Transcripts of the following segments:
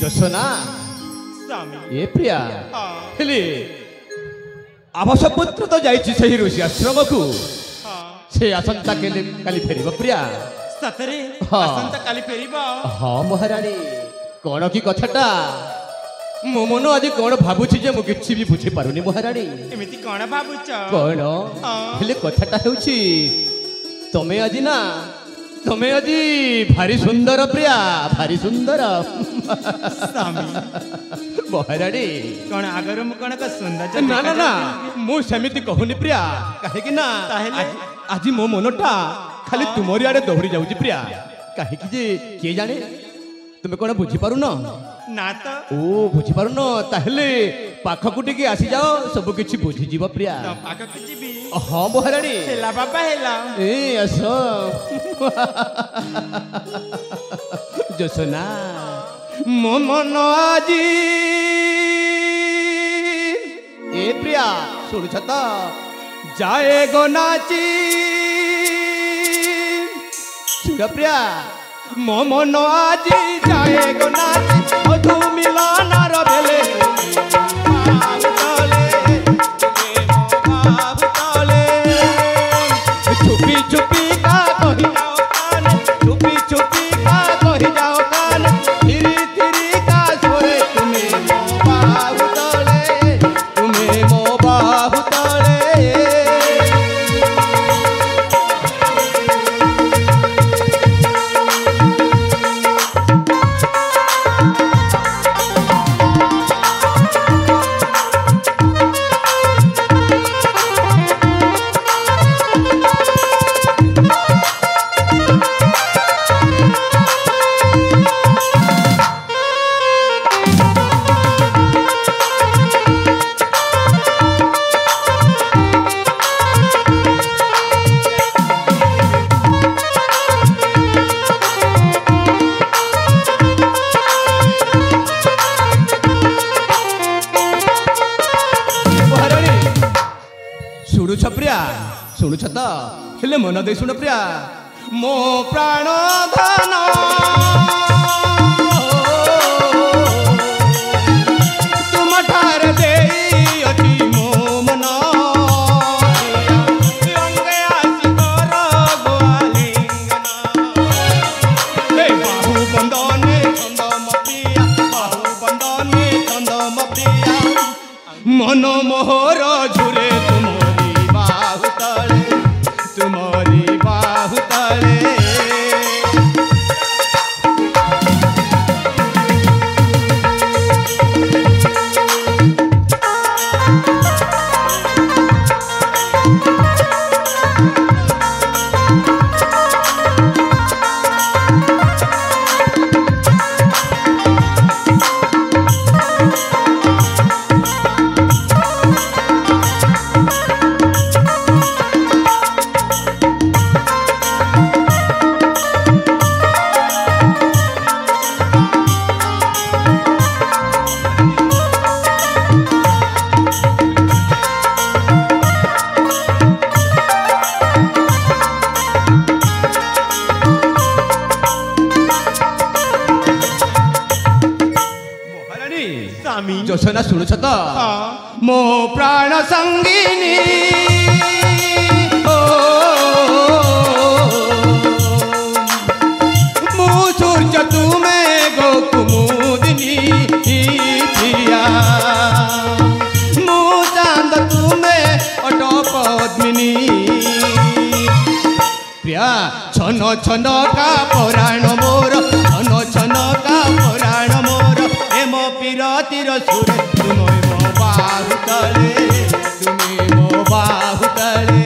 जोशना स्वामी ए प्रिया हेले आवास पुत्र तो जाइछि सही ऋषि आश्रम को से आसंता केले काली फेरिबो प्रिया सतरे हाँ। आसंता काली फेरिबो हाँ महारानी कौन की कथाटा मो मन आज कौन भावुछि जे मु किछि भी बुझी पारुनी महारानी एमिति कोन भाबुच कौन हाँ। हेले कथाटा हेउछि तमे आज ना तमे आज भारी सुंदर प्रिया भारी सुंदर स्वामी महारानी कोन आगर मु कोन का सुंदर ना ना ना मु सेमिति कहूनी प्रिया काहे कि ना ताहेले? आज मो मनटा खाली तुमरी आड़े दौड़ी जाउछि प्रिया काहे कि जे के जाने तुमे कोन बुझी पारु न ना तो ओ बुझी पारु न ताहेले पाखकु टिके आसी जाओ सब किछि बुझी जीव प्रिया तो पाक के जीबी हां महारानी हेला बाबा हेला ए असो जोशना मो मन आजी ए प्रिया सुन छता जाए गो नाची सुन प्रिया मो मन आजी जाए गो नाची मधु मिलनार बेले छुपी छुपी का कही जाओ कान छुपी छुपी का कही जाओ कान धीरे धीरे का सोरे तुम्हें मो बाहु तले तुम्हें मो बाहु तले शुणुछ प्रिया शुणुछ तो हेले मन दे शुण प्रिया मो प्राण धन तुम ठार दे अति मो मन अंगे आसी कर गोआलिंगन हे बाहु बंदने छंदम प्रिया बाहु बंदने छंदम प्रिया मन मोहर झुरे तुम्हारी बाहु तले स्वामी जोशना शुणुछ तो हाँ। मो प्राण संगिनी मु सूर्य तुमे गो कुमुदिनी प्रिया मु चांद तुमे अट पद्मिनी प्रिया छन छन का पराण मोर छन छन का पराण मोर एम पीरतिर सुर तुम मो बाहु तले तुम्हें मो बाहु तले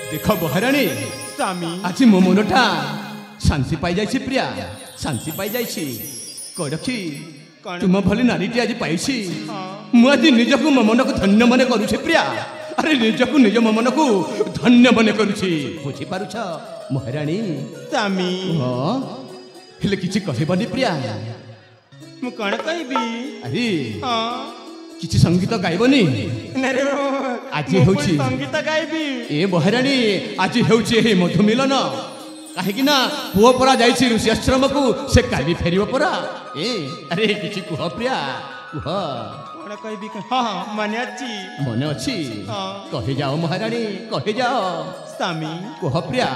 देख बहराणी स्वामी आज मो मनटा शांति पाई जाइछि प्रिया शांति पाई जाइछि कड़खी कौन? तुम भली नारीटी आज पाइछि हाँ। ମୁଁ ଆଜି ନିଜକୁ ମୋ ମନକୁ ଧନ୍ୟ ମନେ କରୁଛି ପ୍ରିୟା। ଆରେ ନିଜକୁ ନିଜ ମୋ ମନକୁ ଧନ୍ୟ ମନେ କରୁଛି। ବୁଝିପାରୁଛ ମହାରାଣୀ? ସ୍ୱାମୀ ହଁ ହେଲେ କିଛି କହିବନି ପ୍ରିୟା? ମୁଁ କ'ଣ କହିବି? ଆରେ ହଁ କିଛି ସଙ୍ଗୀତ ଗାଇବନି? ନାରେ ଆଜି ମୁଁ ହେଉଛି ପୁଣି ସଙ୍ଗୀତ ଗାଇବି। ଏ ମହାରାଣୀ ଆଜି ହେଉଛି ଏହି ମଧୁମିଲନ। କାହିଁକି ନା ପୁଅ ପରା ଯାଇଛି ଋଷି ଆଶ୍ରମକୁ, ସେ କାଲି ଫେରିବ ପରା। ଆରେ କିଛି କୁହ ପ୍ରିୟା କୁହ। କ'ଣ କହିବି? ହଁ ହଁ ମନେ ଅଛି। ମନେ ଅଛି? ହଁ। କହିଯାଅ ମହାରାଣୀ କହିଯାଅ। ସ୍ୱାମୀ କୁହ ପ୍ରିୟା।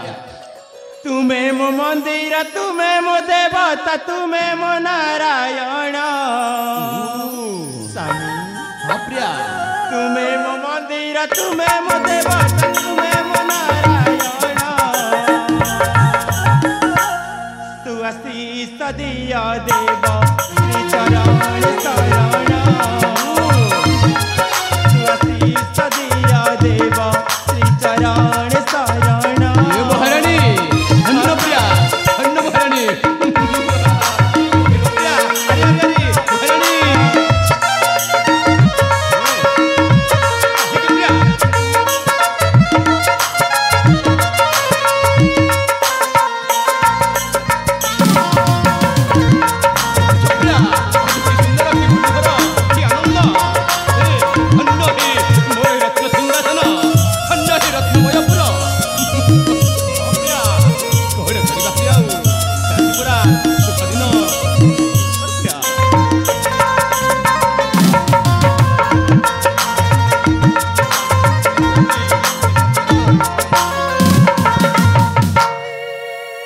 ତୁମେ ମୋ ମନ୍ଦିର, ତୁମେ ମୋ ଦେବତା, ତୁମେ ମୋ ନାରାୟଣ। ସ୍ୱାମୀ ହଁ ପ୍ରିୟା। ତୁମେ ମୋ ମନ୍ଦିର, ତୁମେ ମୋ ଦେବତା, ତୁମେ ମୋ ନାରାୟଣ। ତୁ ଆଶୀଷ ଦିଅ ଦେବ ଶ୍ରୀ ଚରଣ ଶରଣ। ତୁ ଆଶୀଷ ଦିଅ ଦେବ ଶ୍ରୀ ଚରଣ ଶରଣ। ମହାରାଣୀ ଧନ୍ୟ ପ୍ରିୟା ଧନ୍ୟ ମହାରାଣୀ। ପ୍ରିୟା ଆରେ ମହାରାଣୀ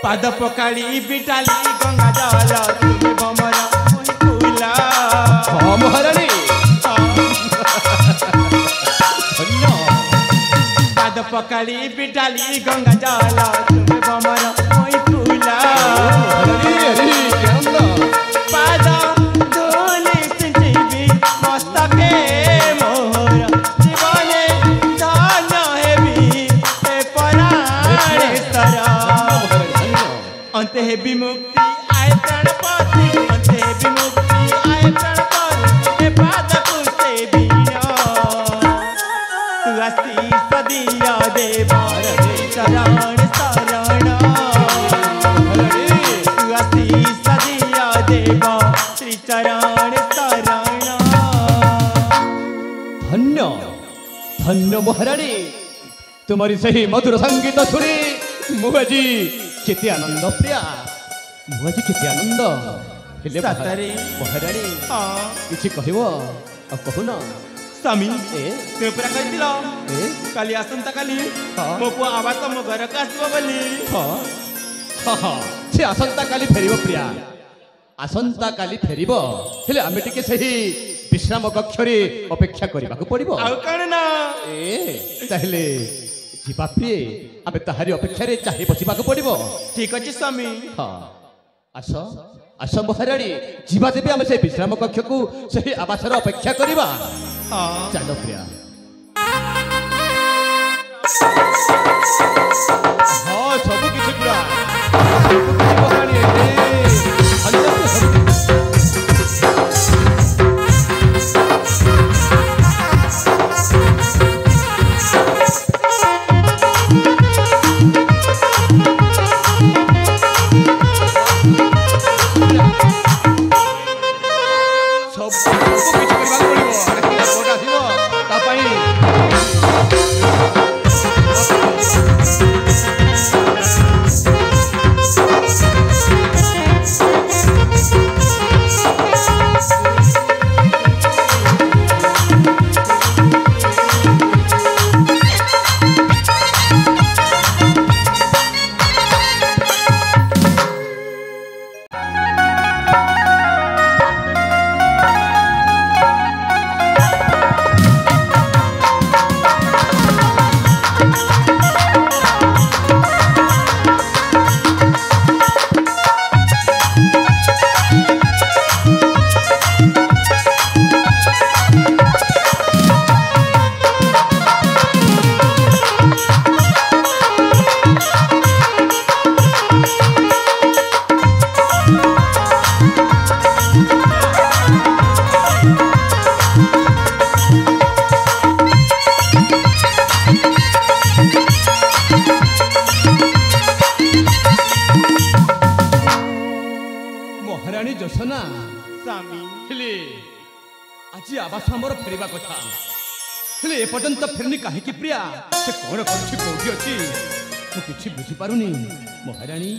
ପାଦ ପକାଳି ବିଟାଲି ଗଙ୍ଗା ଜଳ ତୁମେ ବମର ଫୁଲ। ହଁ ମହାରାଣୀ ଧନ୍ୟ। ପାଦ ପକାଳି ବିଟାଲି ଗଙ୍ଗା ଜଳ ତୁମେ ବମର ଫୁଲ। ପାଦ ଧୂଳି ସିଞ୍ଚିବି ମସ୍ତକେ ମୋର, ଜୀବନେ ଧନ୍ୟ ହେବି ଏ ପରାଣେଶ୍ୱର। अन्ते विमुक्ति आए प्राणपति, अन्ते विमुक्ति आए प्राणपति, ए पादकु सेविनो। तू आशीष दिया देव चरण शरण। तू आशीष दिया देव श्री चरण शरण। धन्य धन्य महाराणी। तुम्हारी सही मधुर संगीत शुणी मुझे केते आनंद प्रिया। मुझे केते आनंद हेले सतरे महाराणी हाँ किछि कहबो आ कहून। स्वामी ए तुम पूरा कहथिल ए काली आसंता काली हाँ। मो पुआ आवाज मो घर का आसबो बोली। हाँ हाँ हाँ से आसंता काली फेरिबो प्रिया। आसंता काली फेरिबो हेले आमे टिके सही विश्राम कक्ष रे अपेक्षा करबा को पड़िबो। आउ कण ना ए ताहले जीवा प्रिय आमे ताहारी अपेक्षा रे चाहे बसिबा को पड़िबो। ठीक अछि स्वामी। हाँ आस आस महाराणी जीवा देवी आमे से विश्राम कक्ष को सही आवासर अपेक्षा करबा। हाँ चलो प्रिया। हाँ सब किछि पूरा महाराणी ना स्वामी हेले आज आवास आमर फेरवा कथा हेले एपर्यंत फेरनी कहीं प्रिया से कौन कौटी अच्छी मुझे किसी बुझीपारुनी महाराणी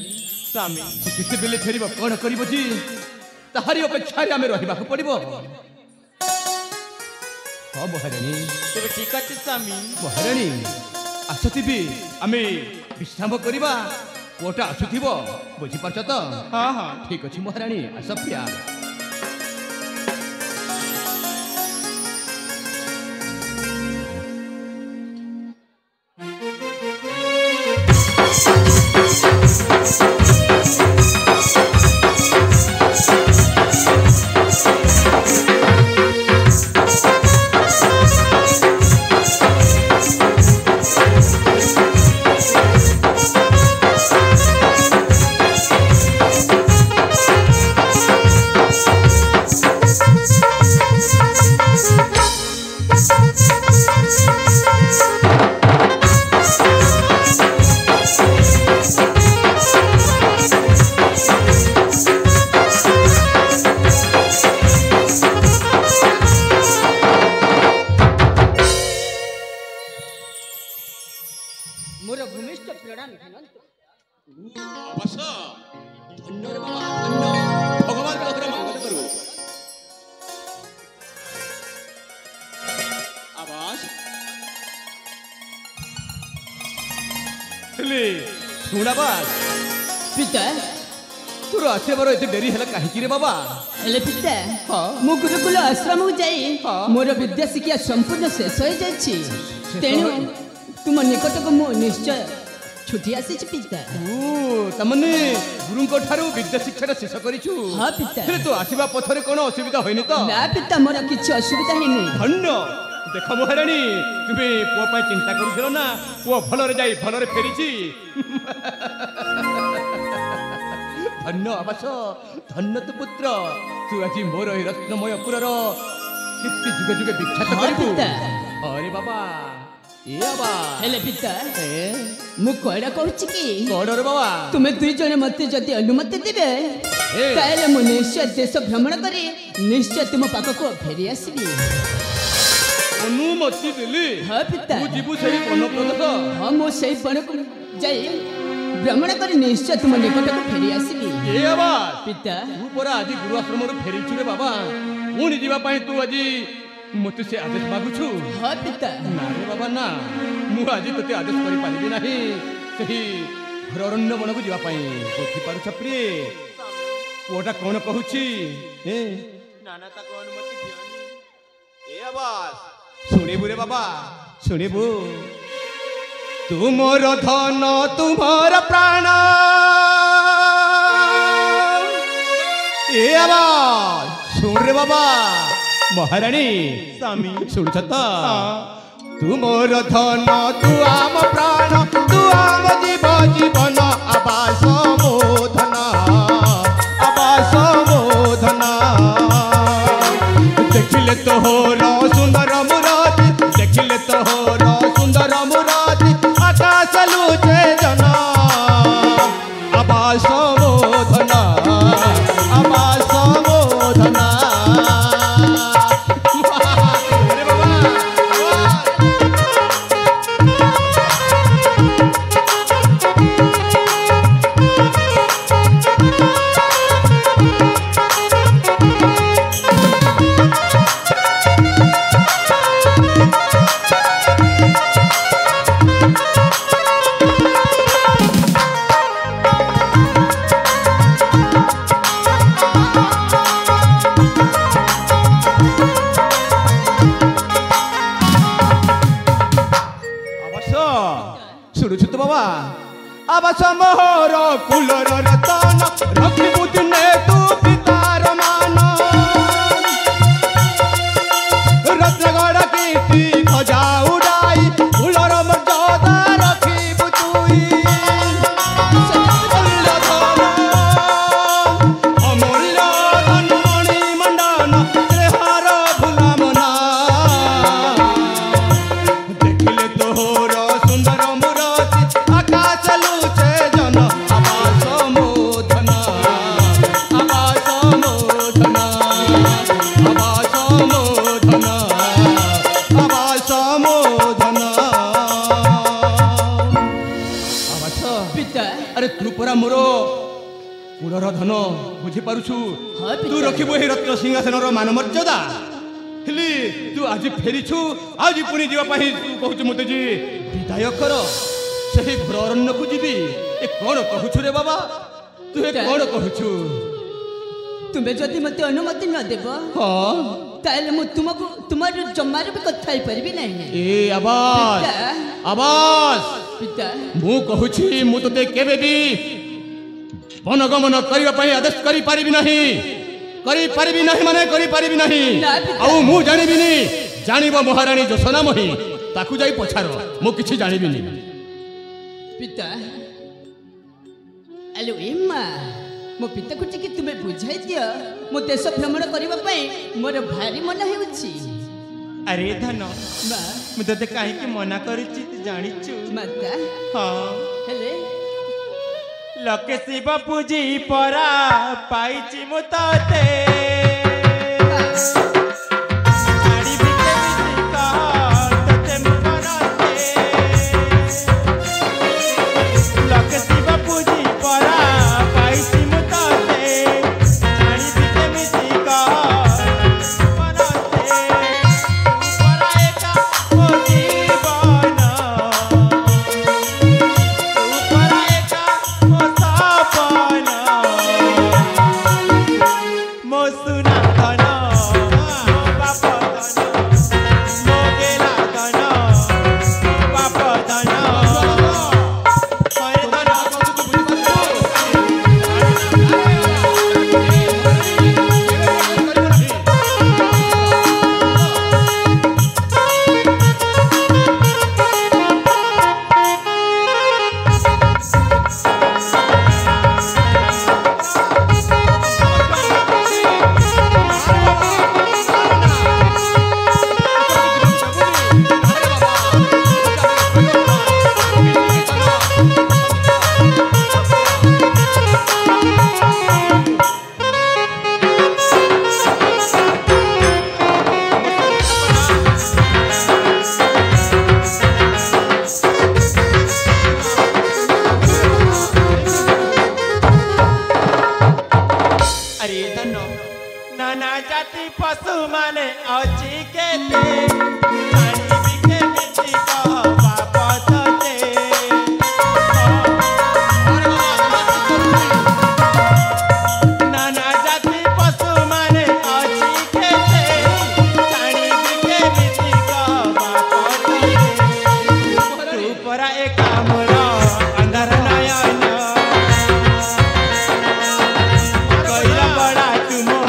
स्वामी से केतेबेले फेर कौन कर ताहारी अपेक्षा आम रहा पड़ो हाँ महाराणी तेरे ठीक अच्छे स्वामी महाराणी आसुथी आम विश्राम करवा पुआटा आसुव बुझीपार तो हाँ हाँ ठीक अच्छे महाराणी आस प्रिया मोर भूमिष्ठ प्रणाम हेमंत अवश्य धन्य रे बाबा धन्य भगवान तोहर मंगल करू आवाज हेले सुनाबाज पिता तोर आसे बार एते देरी हला काहे रे बाबा हेले पिता हाँ। मो गुरुकुल आश्रम जाई हाँ। मोर विद्या शिक्षा संपूर्ण शेष हो जाइछि तेणु तुम निकट को मो निश्चय छुट्टी आसी पिता तमने गुरुंक ठारू विद्या शिक्षा शेष करिछु हाँ पिता हेले तो आसीबा पथरे कोन असुविधा होइनी तो ना पिता मोर किछि असुविधा हेनी धन्य देख महाराणी तुम्हें पुआ पाई चिंता करुथिलो ना पुआ भलरे जाई भलरे फेरिछि धन्य आवास धन्य तु पुत्र तू आज मोर ए रत्नमय पुरर कीर्ति जुगे जुगे विख्यात हाँ करिबु पिता अरे बाबा ए बाबा हेले पिता ए मु कोइडा कहूछि कि कोडर बाबा तुमे दुई जने मते जदि अनुमति देबे ताले मु निश्चय देश भ्रमण करी निश्चय तुम पाखको फेरी आसीबी अनुमति देली हाँ पिता तू जीवु सही कोन प्रदेश हाँ मो सही पण को जाई भ्रमण करी निश्चय तुम निकट को फेरी आसीबी ए आवाज पिता तू परा आज गुरु आश्रम रु फेरिछु रे बाबा पुणी जीवा पाई तू आज मते से आदेश मागुछु हाँ पिता ना रे बाबा ना मु आज तते आदेश करि पारिबि नाही सही घररण्य बनकु जीवा पाई बुझी पारु छप्री ओटा कोन कहूची ए नाना ता कौन मत ध्यान ए आवाज सुनिबु रे बाबा सुनिबु तुमर धन तुमर प्राण ए आवाज सुन रे बाबा महाराणी स्वामी सुनछ त तुमर धन तू आम प्राण तू आम जीव जीवन आवास मोधन आवास मोधन देखिले तोहर सुंदर मुराति देखिले तोहर सुंदर मुराति आकाश लुचे जन आवास मोधन आवास मोधन अरे बाबा शुणुछु तो बाबा आवास मोहर कुलर रतन रखिबु दिने तू पितार मान रत्नगढ़ कीर्ति खजा उड़ाई कुलर मर्यादा रखिबु तुई अमूल्य धन मणि मंडन त्रेहार भुलामना देखिले तोहर सुंदर मुराति आकाश लुचे जन आवास मोधन आवास अरे तू परा मोर कूलर धन बुझी पारुछु हाँ, पिता। तू रखिबो हे रत्न सिंहासन मान मर्यादा हेली तू आज फेरीछु आज पुणी जीवा पाही तू कहूछु मते जी विदाय कर सही घोर अरण्य को जीवी ए कोन कहूछु रे बाबा तू ए कोन कहूछु तुमे जदि मते अनुमति न देबो हां ताले मु तुमको तुमार जमार भी कथा ही परबी नहीं ए आवाज पिता। आवाज पिता मु कहूछि मु तते केबे भी वनगमन करिबा पई आदेश करि पारिबि नाही माने करि पारिबि नाही ना पिता। आउ मु जानिबिनी जानिबो महारानी जोसना मोहि ताकु जाई पछारो मु किछि जानिबिनी पिता अलो एम्मा मो पिता को टिके तुमे बुझाई दियो मो देश भ्रमण करिबा पई मोर भारी मन हेउछि अरे धन बा मु तते काहे कि मना करिछि तू जानिछु माता हां हेले लके शिव पूजी परा पाइछि मु तते साड़ी बिके बिका तते मु करते लके शिव पूजी परा पाइछि मु तते साड़ी बिके बिका करते परा एका ओ जीवन नाना जाति पशु माने अछि केते पानी बिके बिची कह बाप तते नाना जाति पशु माने अछि केते पानी बिके बिची कह बाप तते तू परा एका मोर अंधार नयन कइला बड़ा तुमो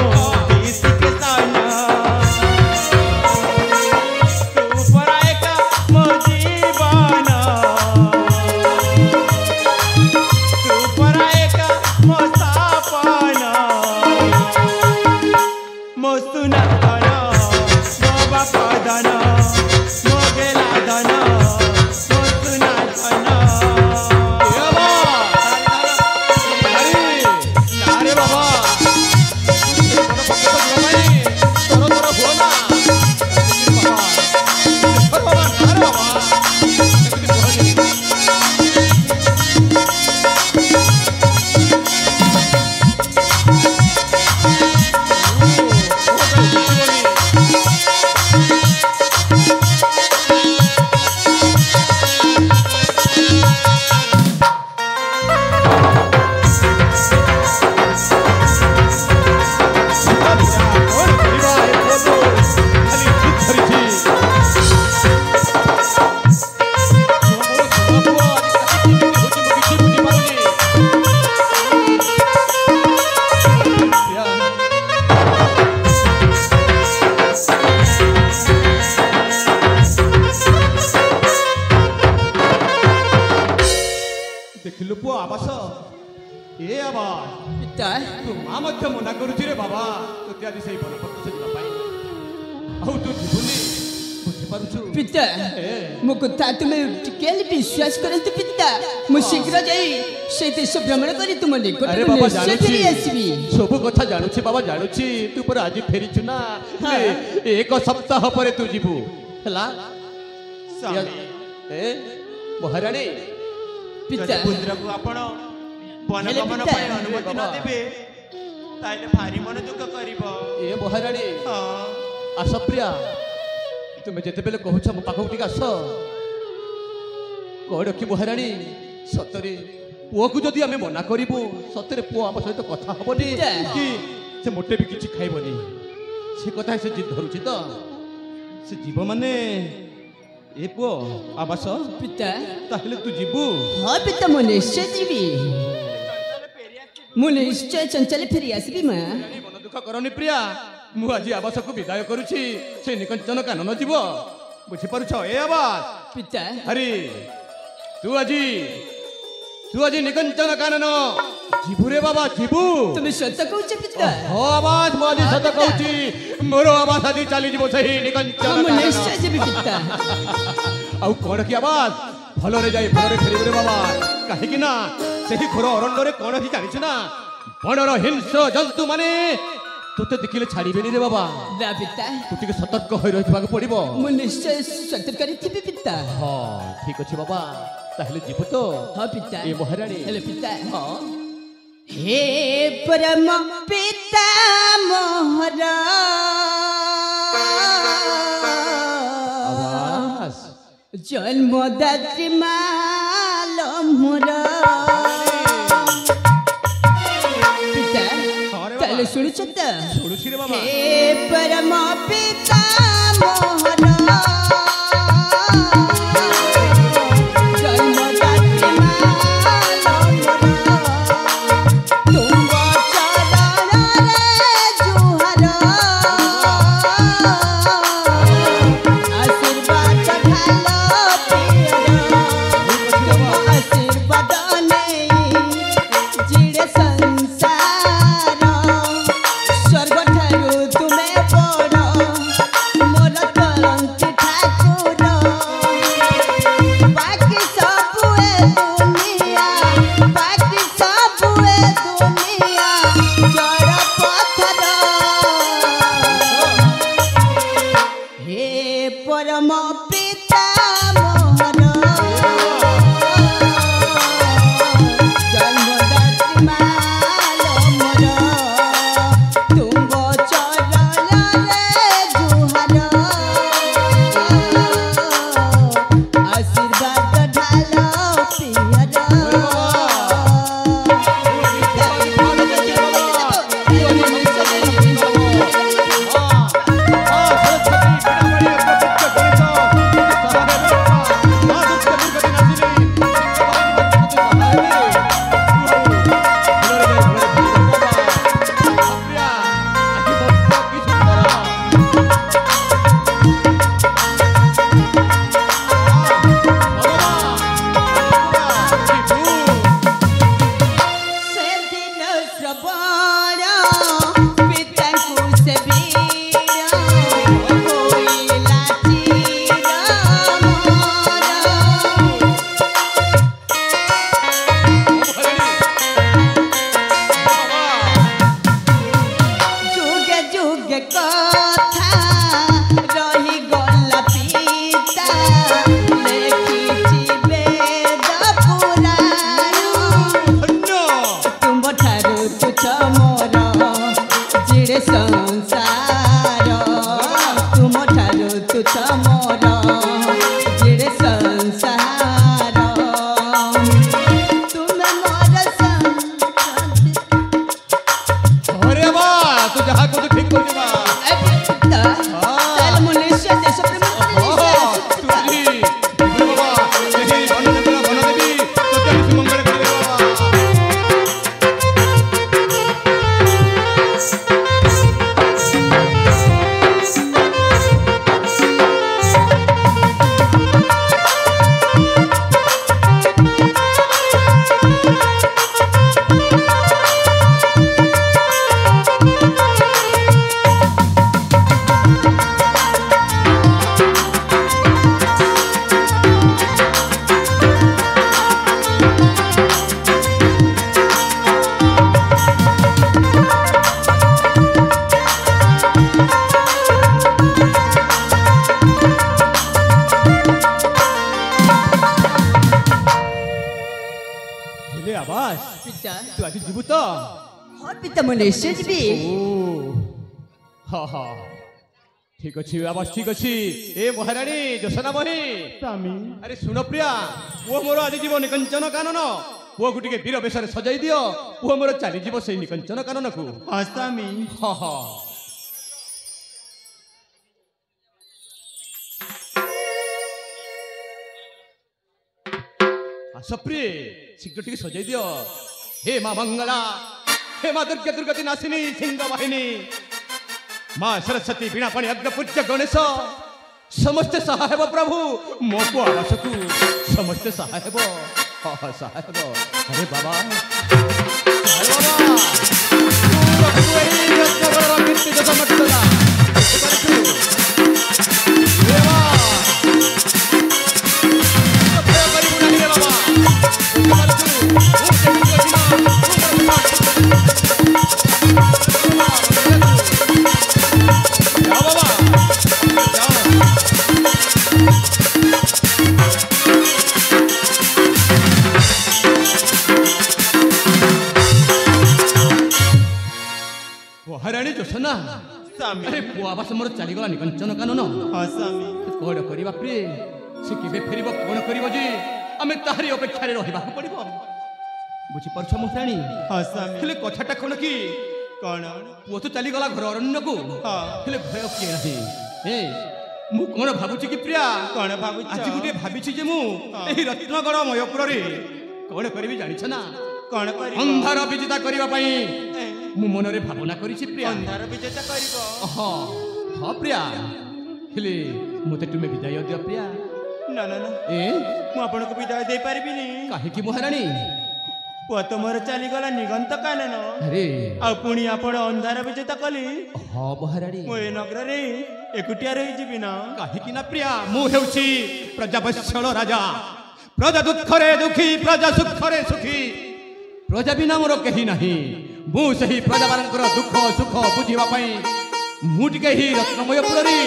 देखिलु पुआ आवास ए आवाज पिता तू मां मध्य मना करूची रे बाबा तो आदि सही बन पक्ष जिबा पाई आउ तू जीवनी बुझि पारुछु पिता मो कथा तुमे केले विश्वास करंतु पिता मु शीघ्र जाई से देश भ्रमण करी तुम निकट अरे बाबा निश्चय फेरी आसीबी सब कथा जानुची बाबा जानुची तू पर आज फेरीछु ना एक सप्ताह परे तू जीबू हला स्वामी ए महारानी पिता पुत्र को आपण ବନ ହେଲେ ଗମନ ପିତା। ପାଇଁ ଅନୁମତି ନ ବାବା। ଦେବେ ତାହେଲେ ଭାରି ମନ ଦୁଃଖ କରିବ। ଏ ମହାରାଣୀ ହଁ ଆସ ପ୍ରିୟା, ତୁମେ ଯେତେବେଳେ କହୁଛ ମୋ ପାଖକୁ ଟିକେ ଆସ। କଣ କି ମହାରାଣୀ, ସତରେ ପୁଅକୁ ଯଦି ଆମେ ମନା କରିବୁ ସତରେ ପୁଅ ଆମ ସହିତ କଥା ହବନି ପିତା। କି ସେ ମୋଟେ ବି କିଛି ଖାଇବନି? ସେ କଥା ସେ ଜିଦ୍ ଧରୁଛି ତ। ସେ ଯିବ ମାନେ ଏ ପୁଅ ଆବାସ, ପିତା ତାହେଲେ ତୁ ଯିବୁ? ହଁ ପିତା ମୁଁ ନିଶ୍ଚୟ ଯିବି। ମୁଁ ନିଶ୍ଚୟ ଚଞ୍ଚଳ ଫେରି ଆସିବି ମା। ମନ ଦୁଃଖ କରନି ପ୍ରିୟା, ମୁଁ ଆଜି ଆବାସକୁ ବିଦାୟ କରୁଛି। ସେ ନିକଞ୍ଚନ କାନନ ଯିବ, ବୁଝିପାରୁଛ? ଏ ଆବାସ, ପିତା ହରି ତୁ ଆଜି ନିକଞ୍ଚନ କାନନ ଯିବୁ ରେ ବାବା, ଯିବୁ। তুমি সত্য কହୁଛ পিতা? ହଁ ଆବାସ, ମୁଁ ଆଜି ସତ କହୁଛି, ମୋର ଆବାସ ଆଜି ଚାଲିଯିବ ସେହି ନିକଞ୍ଚନ ହଁ ମୁଁ କାନନ। ନିଶ୍ଚୟ ଯିବି ପିତା। ଆଉ କଣ କି ଆବାସ, ଭଲରେ ଯାଇ ଭଲରେ ଫେରିବୁ ରେ ବାବା। କାହିଁକି ନା ସେହି ଘୋର ଅରଣ୍ୟରେ କଣ କି ଜାଣିଛୁ ନା, ବଣର ହିଂସ୍ର ଜନ୍ତୁ ମାନେ ତୋତେ ଦେଖିଲେ ଛାଡ଼ିବେନି ରେ ବାବା। ନା ପିତା ତୁ ଟିକେ ସତର୍କ ହୋଇ ରହିବାକୁ ପଡ଼ିବ। ମୁଁ ନିଶ୍ଚୟ ସତର୍କରେ ଥିବି ପିତା। ହଁ ଠିକ ଅଛି ବାବା, ତାହେଲେ ଯିବୁ ତ? ହଁ ପିତା। ଏ ମହାରାଣୀ, ହେଲେ ପିତା ହଁ हे परम पिता मोहर आवास जन्मदात्री माल मोर पिता ताले शुणुछ त? ଶୁଣୁଛି ରେ ବାବା। हे परम पिता मोहर जन्मदात्री माल मोर तुम चरण रे जुहर आशीर्वाद ढालो पियर तुम आशीर्वाद नहीं जिड़े संसार स्वर्ग ठारू तुम्हें बड़ मोर तरण ପିତା ତୁ ଆଜି ଯିବୁ ତ? ହଁ ପିତା ମୁଁ ନିଶ୍ଚୟ ଯିବି। ହଁ ହଁ ଠିକ ଅଛି ବାବା ଠିକ ଅଛି। ଏ ମହାରାଣୀ ଯୋଶନା ବହି ସ୍ୱାମୀ ଆରେ ଶୁଣ ପ୍ରିୟା, ପୁଅ ମୋର ଆଜି ଯିବ ନିକଞ୍ଚନ କାନନ। ପୁଅକୁ ଟିକେ ବୀର ବେଶରେ ସଜାଇ ଦିଅ। ପୁଅ ମୋର ଚାଲିଯିବ ସେଇ ନିକଞ୍ଚନ କାନନକୁ। ହଁ ସ୍ୱାମୀ ହଁ ହଁ ଆସ ପ୍ରିୟ ଶୀଘ୍ର ଟିକେ ସଜାଇ ଦିଅ। ହେ ମା ମଙ୍ଗଳା, ହେ ମା ଦୁର୍ଗା ଦୁର୍ଗତି ନାସିନୀ ସିଂହ ବାହିନୀ, ମା ସରସ୍ୱତୀ ବୀଣା ପାଣି ଅଗ୍ର ପୂଜ୍ୟ ଗଣେଶ, ସମସ୍ତେ ସାହା ହେବ ପ୍ରଭୁ। ମୋ ପୁଅ ଆବାସକୁ ସମସ୍ତେ ସାହା ହେବ। ସାହା ହେବ। ଆରେ ବାବା ମହାରାଣୀ ଯୋଶନା, ଆରେ ପୁଅ ଆବାସ ମୋର ଚାଲିଗଲା ନିକଞ୍ଚନ କାନନ। ହଁ ସ୍ୱାମୀ କଣ କରିବା ପ୍ରିୟ? ସେ କେବେ ଫେରିବ କଣ କରିବ ଯେ ଆମେ ତାହାରି ଅପେକ୍ଷାରେ ରହିବାକୁ ପଡିବ। ବୁଝିପାରୁଛ ମହାରାଣୀ? ହଁ ସ୍ୱାମୀ ହେଲେ କଥାଟା କଣ କି, କଣ? ପୁଅ ତ ଚାଲିଗଲା ଘର ଅରଣ୍ୟକୁ, ହଁ ହେଲେ ଭୟ କିଏ ନାହିଁ। ମୁଁ କଣ ଭାବୁଛି କି ପ୍ରିୟା, କଣ ଭାବୁଛ? ଆଜି ଗୋଟିଏ ଭାବିଛି ଯେ ମୁଁ ଏହି ରତ୍ନଗଡ଼ ମୟପୁରରେ କଣ କରିବି ଜାଣିଛ ନା? କଣ କରିବ? ଅନ୍ଧାର ବିଜେତା କରିବା ପାଇଁ ମୁଁ ମନରେ ଭାବନା କରିଛି ପ୍ରିୟା। ଅନ୍ଧାର ବିଜେତା କରିବ? ହଁ ହଁ ପ୍ରିୟା, ହେଲେ ମୋତେ ତୁମେ ବିଦାୟ ଦିଅ ପ୍ରିୟା। ନା ନା ନା ମୁଁ ଆପଣଙ୍କୁ ବିଦାୟ ଦେଇପାରିବିନି। କାହିଁକି ମହାରାଣୀ? ପୁଅ ତ ମୋର ଚାଲିଗଲା ନିଗନ୍ତ କାନନ, ଆରେ ଆଉ ପୁଣି ଆପଣ ଅନ୍ଧାର ବିଜେତା କଲି। ହଁ ମହାରାଣୀ, ମୁଁ ଏ ନଗରରେ ଏକୁଟିଆ ରହିଯିବି ନା? କାହିଁକି ନା ପ୍ରିୟା, ମୁଁ ହେଉଛି ପ୍ରଜାବତ୍ସଳ ରାଜା। ପ୍ରଜା ଦୁଃଖରେ ଦୁଃଖୀ, ପ୍ରଜା ସୁଖରେ ସୁଖୀ। ପ୍ରଜା ବିନା ମୋର କେହି ନାହିଁ। ମୁଁ ସେହି ପ୍ରଜାମାନଙ୍କର ଦୁଃଖ ସୁଖ ବୁଝିବା ପାଇଁ ମୁଁ ଟିକେ ଏହି ରତ୍ନମୟପୁରରେ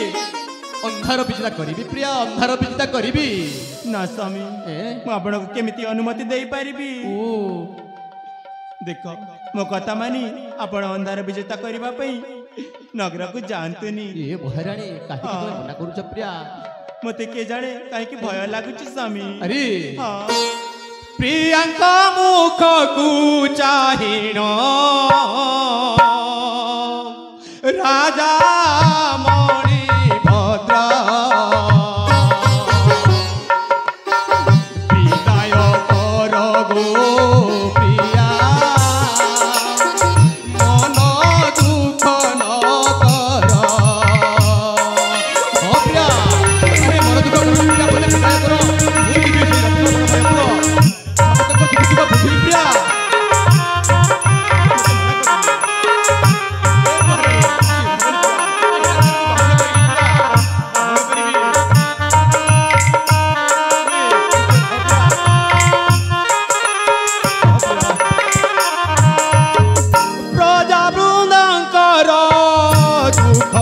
ଅନ୍ଧାର ବିଜେତା କରିବି ପ୍ରିୟା, ଅନ୍ଧାର ବିଜେତା କରିବି। ନା ସ୍ୱାମୀ, ମୁଁ ଆପଣଙ୍କୁ କେମିତି ଅନୁମତି ଦେଇପାରିବି? ଦେଖ ମୋ କଥା ମାନି ଆପଣ ଅନ୍ଧାର ବିଜେତା କରିବା ପାଇଁ ନଗରକୁ ଯାଆନ୍ତୁନି। ଏ ମହାରାଣୀ, କାହିଁକି ତମେ ମନା କରୁଛ ପ୍ରିୟା? ମତେ କିଏ ଜାଣେ କାହିଁକି ଭୟ ଲାଗୁଛି ସ୍ୱାମୀ। ଆରେ ହଁ ପ୍ରିୟାଙ୍କ ମୁଖକୁ ଚାହିଁନ ରାଜା ମଣି ଭଦ୍ର, ବିଦାୟ କର ଗো ପ୍ରିୟା, ମନ ଦୁଃଖ ନ କର। ହଁ ପ୍ରିୟା, ମନ ଦୁଃଖ କର ପ୍ରିୟା, ବୋଲେ ବିଦାୟ କର। ମୁଁ ଯିବି ସେଇ ରତ୍ନଗଡ଼ ବୁଝିଲି ପ୍ରିୟା। ପ୍ରଜା ବୃନ୍ଦଙ୍କର ଦୁଃଖ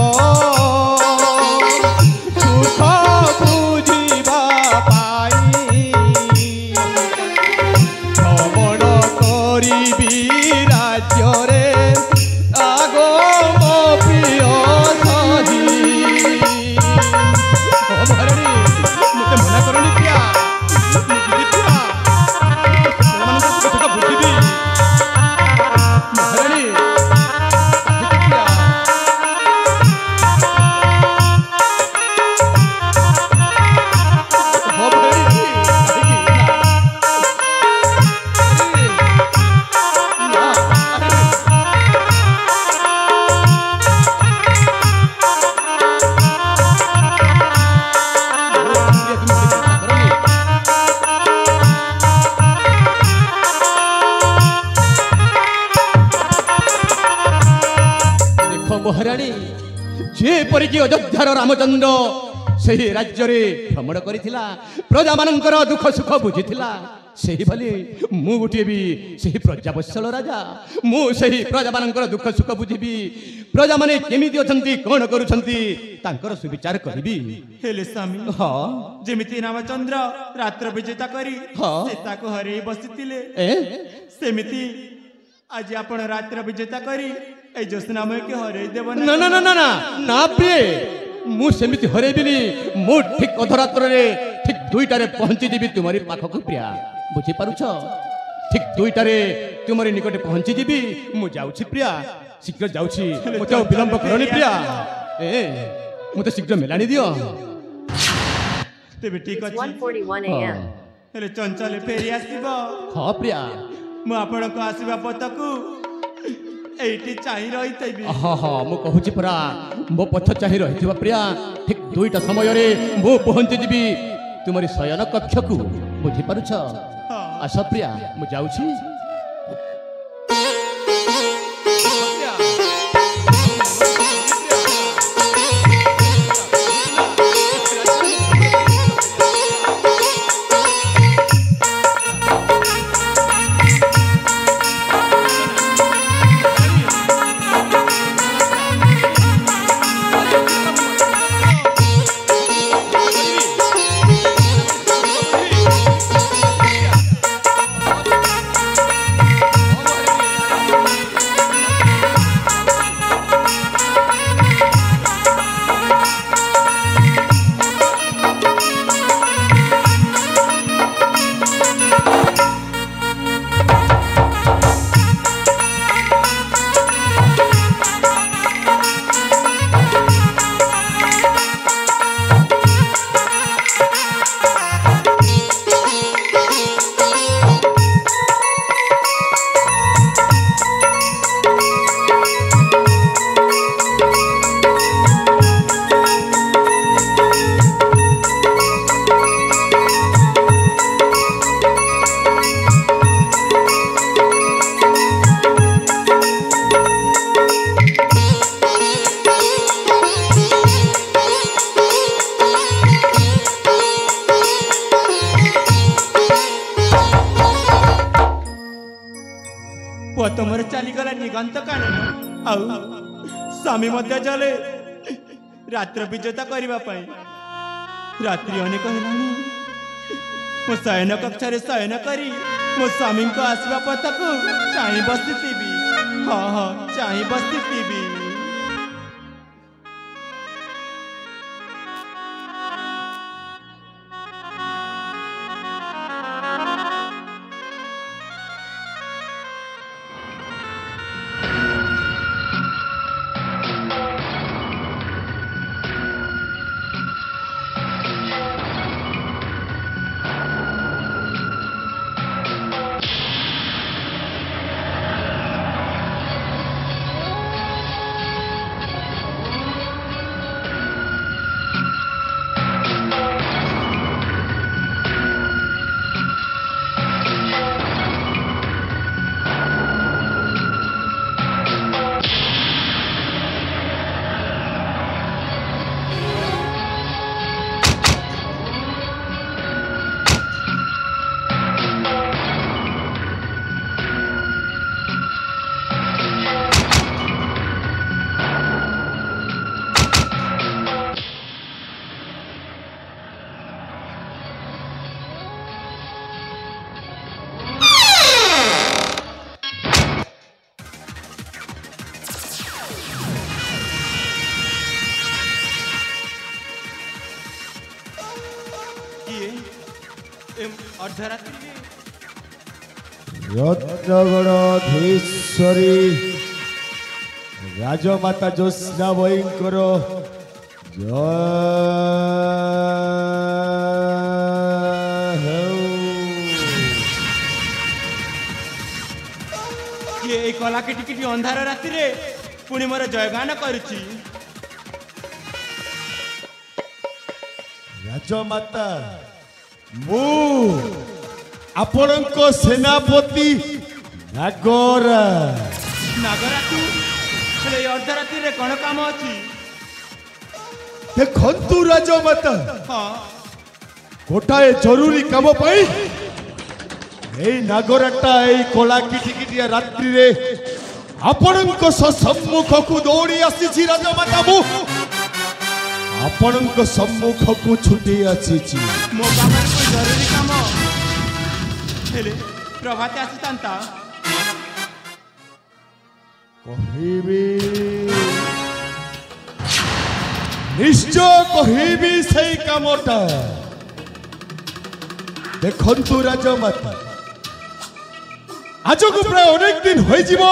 ସୁଖ ବୁଝିବା ପାଇଁ ଭ୍ରମଣ କରିବି ରାଜ୍ୟରେ ଆଗ ମୋ ପ୍ରିୟ ସହି। ମହାରାଣୀ, ମୋତେ ମନା କରନି ପ୍ରିୟା, ମୁଁ ଯିବି ପ୍ରିୟା, ସେମାନଙ୍କର କଥା ବୁଝିବି। ମହାରାଣୀ ପ୍ରିୟା, ମହାରାଣୀ, ଯେପରିକି ଅଯୋଧ୍ୟାର ରାମଚନ୍ଦ୍ର ସେହି ରାଜ୍ୟରେ ଭ୍ରମଣ କରିଥିଲା, ପ୍ରଜାମାନଙ୍କର ଦୁଃଖ ସୁଖ ବୁଝିଥିଲା, ସେହିଭଳି ମୁଁ ଗୋଟିଏ ବି ସେହି ପ୍ରଜାବତ୍ସଳ ରାଜା। ମୁଁ ସେହି ପ୍ରଜାମାନଙ୍କର ଦୁଃଖ ସୁଖ ବୁଝିବି, प्रजा माने केमिति अछंती कोन करूछंती तांकर सुविचार करबी हेले स्वामी हां जेमिति रामचंद्र रात्र विजेता करी हाँ। सीता को हरे बसितिले ए सेमिति आज आपण रात्र विजेता करी ए ज्योत्स्नामय के हरे देव ना ना ना ना ना ना प्रिय मु सेमिति हरेबिनी मु ठीक अधरात्र रे ठीक 2टा रे पहुंची जीबी तुम्हारी पाखक प्रिया बुझी पारुछ ठीक 2टा रे तुम्हारी निकटे पहुंची जीबी मु जाउछि प्रिया शीघ्र जाउछि मते विलंब करनी प्रिया ए मते शीघ्र मेलानी दियो तेबे ठीक It's अछि 1:41 a.m. हेले चंचल फेरी आसीबो हां प्रिया मु आपण को आसीबा पतकू एठी चाहि रहितैबी हाँ हाँ मु कहूछि परा मो पथ चाहि रहिथिबा प्रिया ठीक 2टा समय रे मु पहुंची जीबी तुम्हारी शयन कक्ष को बुझी पारुछ आस प्रिया मु जाउछि तुमर चली गला निगंत कानन आउ स्वामी मध्य चले रात्र विजेता करबा पई रात्रि अनेक हेलानी मो शयन कक्षा रे शयन करी मो स्वामी को आसवा पतक चाहि बसितिबी हां हां चाहि बसितिबी रत्नगणधीश्वरी राजमाता ज्योत्स्ना बईंकर ये कला किटी अंधार राति रे पुणी मोर जयगान करुची राजमाता मु आपणक सेनापति नागरा नागरातु हेले अर्धरात्रि रे कौन काम अछि देखंतु राजमाता हां गोटाए जरूरी काम पाई एई नागराटा एई कोला किटिकिटिया रात्रि रे ଆପଣଙ୍କ ସମ୍ମୁଖକୁ ଦୌଡ଼ି ଆସିଛି ରାଜମାତା ମୁଁ ଆପଣଙ୍କ ସମ୍ମୁଖକୁ ଛୁଟି ଆସିଛି ମୋ ପାଖରେ କୋଉ ଜରୁରୀ କାମ ହେଲେ ପ୍ରଭାତେ ଆସିଥାନ୍ତା କହିବି ନିଶ୍ଚୟ କହିବି ସେଇ କାମଟା ଦେଖନ୍ତୁ ରାଜମାତା ଆଜକୁ ପ୍ରାୟ ଅନେକ ଦିନ ହୋଇଯିବ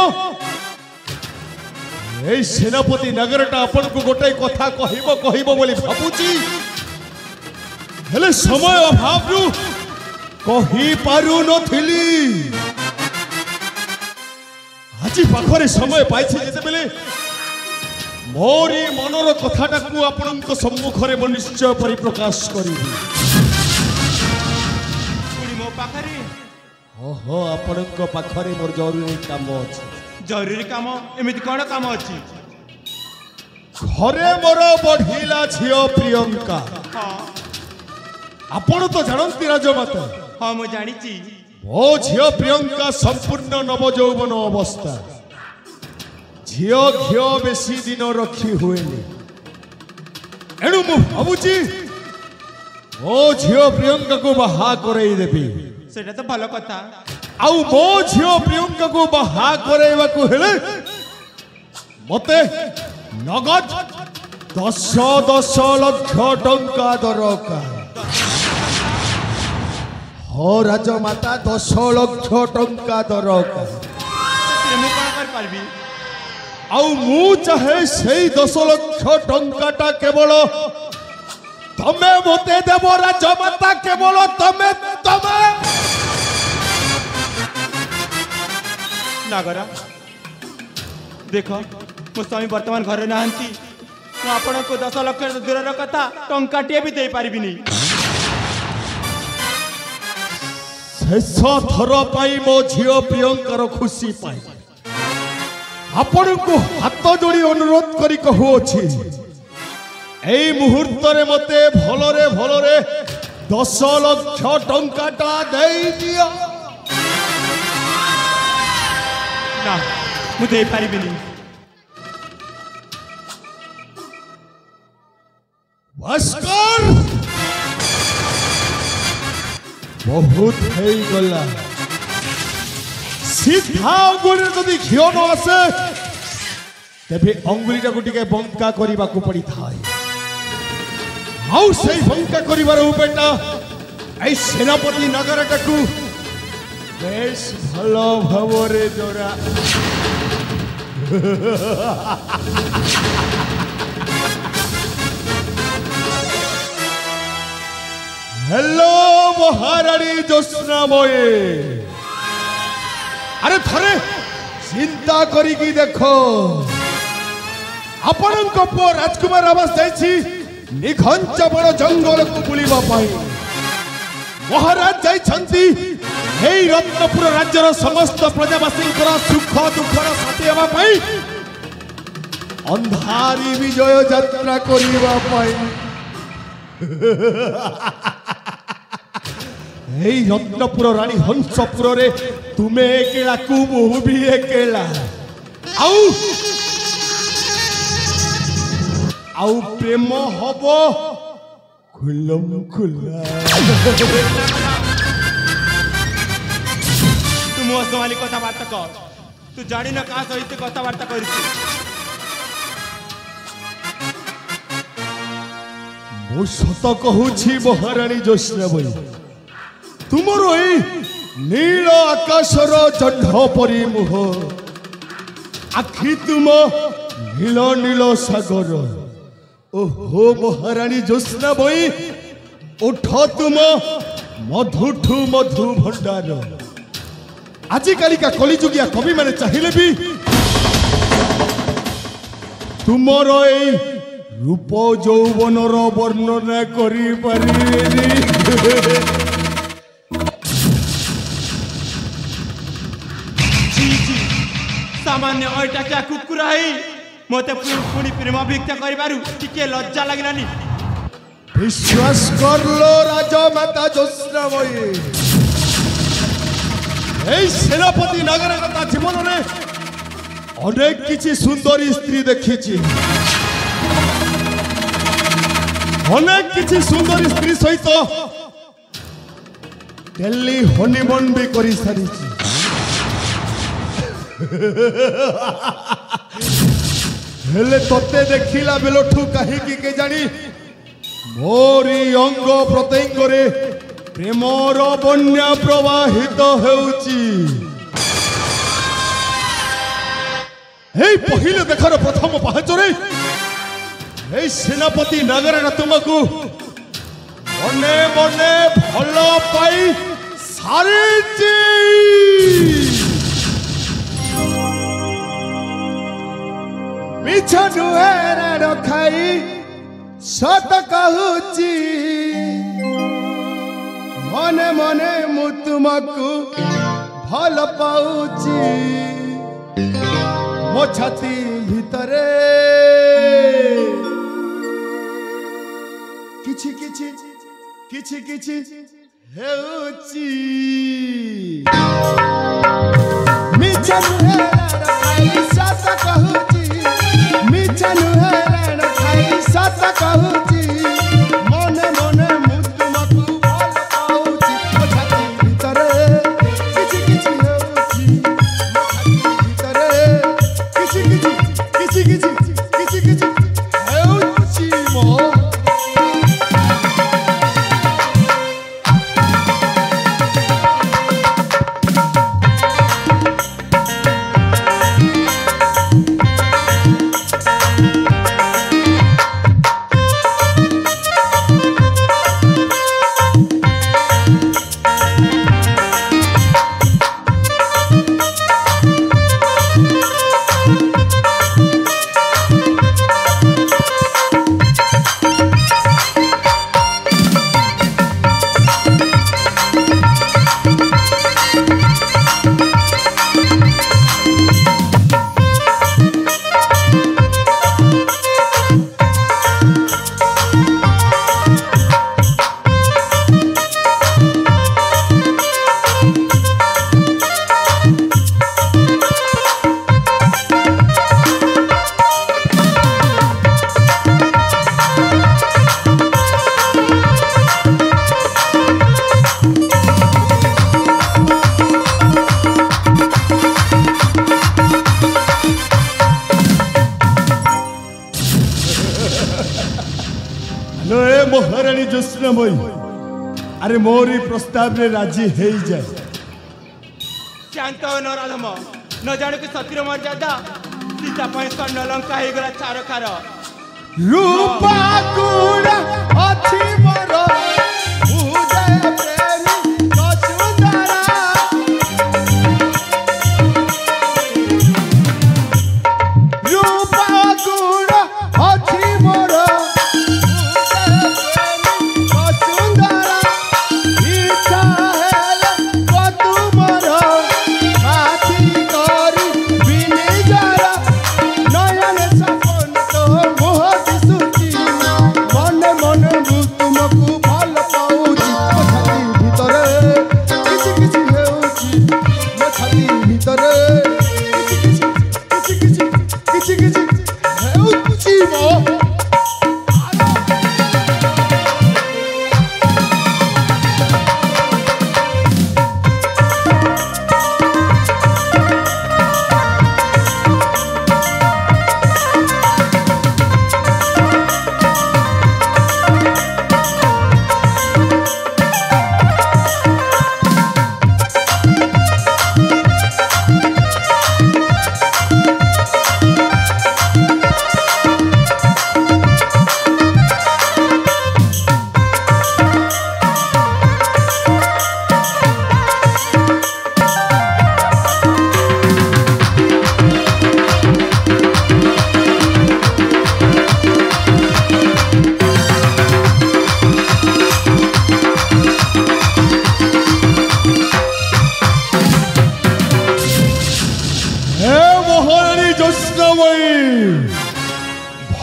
এই সেনাপতি নগরটা আপনাকে গোটাই কথা কহিব বলি ভাবুছি হেলে সময় অভাবরু কহি পারু নথিলি আজি পাখরে সময় পাইছি যেতেবেলে মোরি মনর কথাটাকু আপনাଙ୍କ সম্মুখরে মই নিশ্চয় পরিপ্রকাশ করিবি ପୁଣି ମୋ ପାଖରେ ଓହୋ ଆପଣଙ୍କ ପାଖରେ ମୋର ଜରୁରୀ କାମ ଅଛି ଜରୁରୀ କାମ ଏମିତି କ'ଣ କାମ ଅଛି ଘରେ ମୋର ବଢିଲା ଝିଅ ପ୍ରିୟଙ୍କା ହଁ ଆପଣ ତ ଜାଣନ୍ତି ରାଜମାତା ହଁ ମୁଁ ଜାଣିଛି ମୋ ଝିଅ ପ୍ରିୟଙ୍କା ସମ୍ପୂର୍ଣ୍ଣ ନବଯୌବନ ଅବସ୍ଥା ଝିଅ ଘିଅ ବେଶୀ ଦିନ ରଖି ହୁଏନି ଏଣୁ ମୁଁ ଭାବୁଛି ମୋ ଝିଅ ପ୍ରିୟଙ୍କାକୁ ବାହା କରେଇ ଦେବି ସେଇଟା ତ ଭଲ କଥା ଆଉ ମୋ ଝିଅ ପ୍ରିୟଙ୍କାକୁ ବାହା କରେଇବାକୁ ହେଲେ ମତେ ନଗଦ 10 ଲକ୍ଷ ଟଙ୍କା ଦରକାର ହଁ ରାଜମାତା 10 ଲକ୍ଷ ଟଙ୍କା ଦରକାର ସେଥିରେ ମୁଁ କ'ଣ କରିପାରିବି ଆଉ ମୁଁ ଚାହେ ସେଇ 10 ଲକ୍ଷ ଟଙ୍କାଟା କେବଳ ତମେ ମତେ ଦେବ ରାଜମାତା କେବଳ ତମେ ନାଗରା ଦେଖ ମୋ ସ୍ୱାମୀ ବର୍ତ୍ତମାନ ଘରେ ନାହାନ୍ତି ମୁଁ ଆପଣଙ୍କୁ 10 ଲକ୍ଷ ଦୂରର କଥା ଟଙ୍କାଟିଏ ବି ଦେଇପାରିବିନି ଶେଷ ଥର ପାଇଁ ମୋ ଝିଅ ପ୍ରିୟଙ୍କାର ଖୁସି ପାଇଁ ଆପଣଙ୍କୁ ହାତ ଯୋଡ଼ି ଅନୁରୋଧ କରି କହୁଅଛି এই মুহূর্তে মতে ভলরে 10 লক্ষ টঙ্কাটা দেই দিও ନା ମୁଁ ଦେଇପାରିବିନି ভাস্কর বহুত হয়ে গলা সিধা অঙ্গুলি যদি ঘিও ন আসে তেবে অঙ্গুলিটাকে টিকে বঙ্কা করিবাকু পড়ি থাই আউ সেই বঙ্কা করিবার উপায়টা এই সেনাপতি নগরটাকু বেশ ভালো ভাবরে জোড়া हेलो महारानी ज्योत्स्नामयी अरे थरे चिंता करिकी देखो आपणक पुओ राजकुमार आवास जाइछि निघंच बड़ जंगल को बुलिबा पाई महाराज जाइछंती हेई रत्नपुर राज्यर समस्त प्रजावासी सुख दुखर साथी हेबा पाई अंधारी विजय यात्रा करिबा पाई এই রত্নপুর রানী হংসপুরে তুমি একেলা কুমু বি একেলা আউ আউ প্রেম হব খুলম খুলা ତୁ ମୋ ସମାଲି କଥାବାର୍ତ୍ତା କର ତୁ ଜାଣିନ କାହା ସହିତ କଥାବାର୍ତ୍ତା କରିଛୁ ମୁଁ ସତ କହୁଛି ମହାରାଣୀ ଜ୍ୟୋତ୍ସ୍ନାମୟୀ ତୁମର ଏଇ ନୀଳ ଆକାଶର ଜହ୍ନ ପରି ମୁହ ଆଖି ତୁମ ନୀଳ ନୀଳ ସାଗର ଓହୋ ମହାରାଣୀ ଜ୍ୟୋତ୍ସ୍ନାମୟୀ ଓଠ ତୁମ ମଧୁଠୁ ମଧୁ ଭଣ୍ଡାର ଆଜିକାଲିକା କଳିଯୁଗିଆ କବିମାନେ ଚାହିଁଲେ ବି ତୁମର ଏଇ রূপ যৌবনর বর্ণনা করিপারিবেনি सामान्य अटाकिया कुकुरा ही मते पुणी प्रेम भिक्षा करिबारु टिके लज्जा लागिलानी विश्वास करलो राजमाता ज्योत्स्नामयी এই সেনাপতি নগরের কথা জীবনে अनेक किछि सुंदरी स्त्री देखिछि अनेक किछि सुंदरी स्त्री सहित दिल्ली हनीमून भी करी सारिछि हेले तोते देखिला बेलठू कहीं के जानी मोरी अंग प्रत्यंग रे प्रेमर बन्या प्रवाहित हेउची पहिले देखार प्रथम पाहचरे सेनापति नागराज तुमको मने मने भल पाई सारिची मिछ नुहे खाई सत कहूची मने मने मु तुमको भल पाऊची मो छाती भितरे किछि किछि किछि किछि हेउची मिछ नुहे खाई सत कहूची मिछ नुहे खाई सत कहूची मने मने मु तुमको भल पाऊची मो छाती भितरे किछि किछि हेउची मो छाती भितरे किछि किछि किछि किछि किछि किछि हेउची मो महारानी ज्योत्स्नामयी अरे मोरी प्रस्ताव रे राजी हे जाए शांत हो नराधम न जाने कि सतीर मर्यादा सीता ପାଇଁ ସ୍ୱର୍ଣ୍ଣ ଲଙ୍କା ହେଇଗଲା ଚାରକାର रूपा गुण अछि मोर उदय प्रेमी वसुंधरा रूपा गुण अछि मोर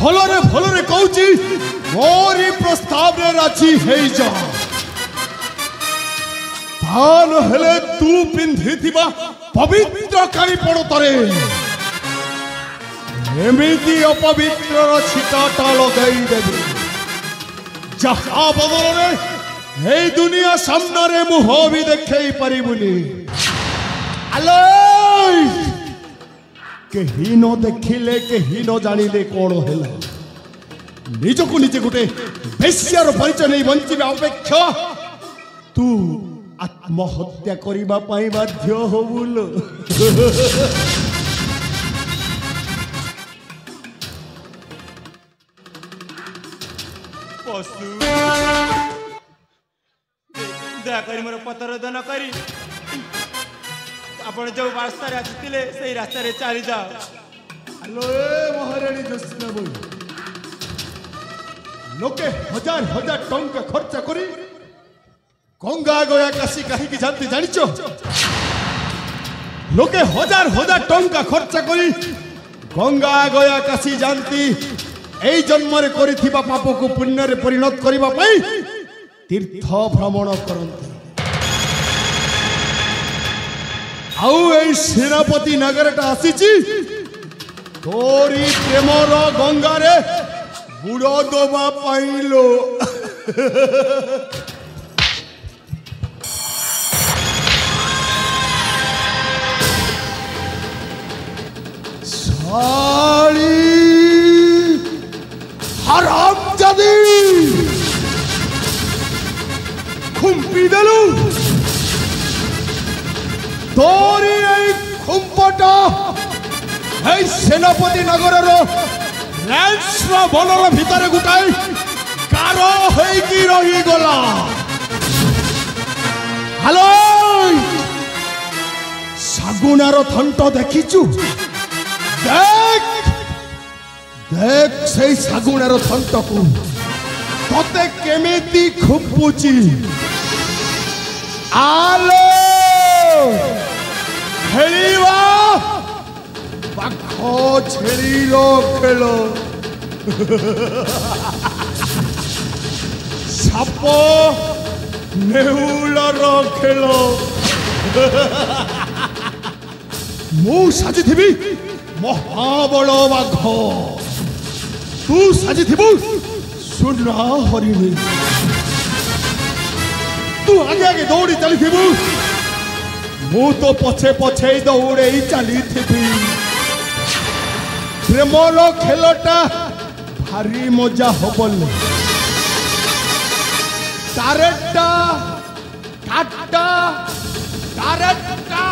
भलरे भलरे कहूची मोरी प्रस्ताव रे राजी हे जा तान हेले तू पिंधिथिबा पवित्र काली पड़तरे ଏମିତି ଅପବିତ୍ରର ଛିଟାଟା ଲଗାଇଦେବି ଯାହା ବଦଳରେ এই দুনিয়া সামনে মুহ भी দেখেই পারিবুনি আলো কেহি ন দেখিলে কেহি ন জানিলে কোন হেলা নিজকু নিজে গোটে বেশ্যার পরিচয় নেই বঞ্চিবা অপেক্ষা তু আত্মহত্যা করিবা পাই বাধ্য হবুল ପଶୁ ଦୟାକରି ମୋର ପତରୋଦନ କରି ଆପଣ ଯୋଉ ରାସ୍ତାରେ ଆସିଥିଲେ ସେଇ ରାସ୍ତାରେ ଚାଲିଯାଅ। আলো মহারানী জোৎস্না বই লোকে হাজার হাজার টঙ্কা খরচা করি গঙ্গা গয়া কাশি কাহিকি জানতে জানিছ লোকে হাজার হাজার টঙ্কা খরচা করি গঙ্গা গয়া কাশি জানতি এই জন্মরে করিথিবা পাপকু পুণ্যরে পরিণত করিবা পাই তীর্থ ভ্রমণ করନ୍ତି আউ এই সেনাপতি নগরটা আসিছি তোরি প্রেমর গঙ্গারে বুড়ো দবা পাইলো সালি হারাম জাদি খুম্পি দেলু তোরি এই খুম্পটা এই সেনাপতি নগরর ল্যান্সর বনর ভিতরে গুটাই কার হইকি রহি গলা হ্যালো শাগুনার থন্ট দেখিছু দেখ দেখ সেই শাগুনার থন্টকু তোতে কেমিতি খুম্পুচি আলো খেলিবা বাঘ ছেড়িল খেল সাপ নেউলর খেল মু সাজিথিবি মহাবল বাঘ তু সাজিথিবু সুনা হরিণী তু আগে আগে দৌড়ি চালিথিবু মু তো পছে পছে দৌড়েই চালিথিবি প্রেমর খেলটা ভারি মজা হবল তারেটা কাটটা তারেটা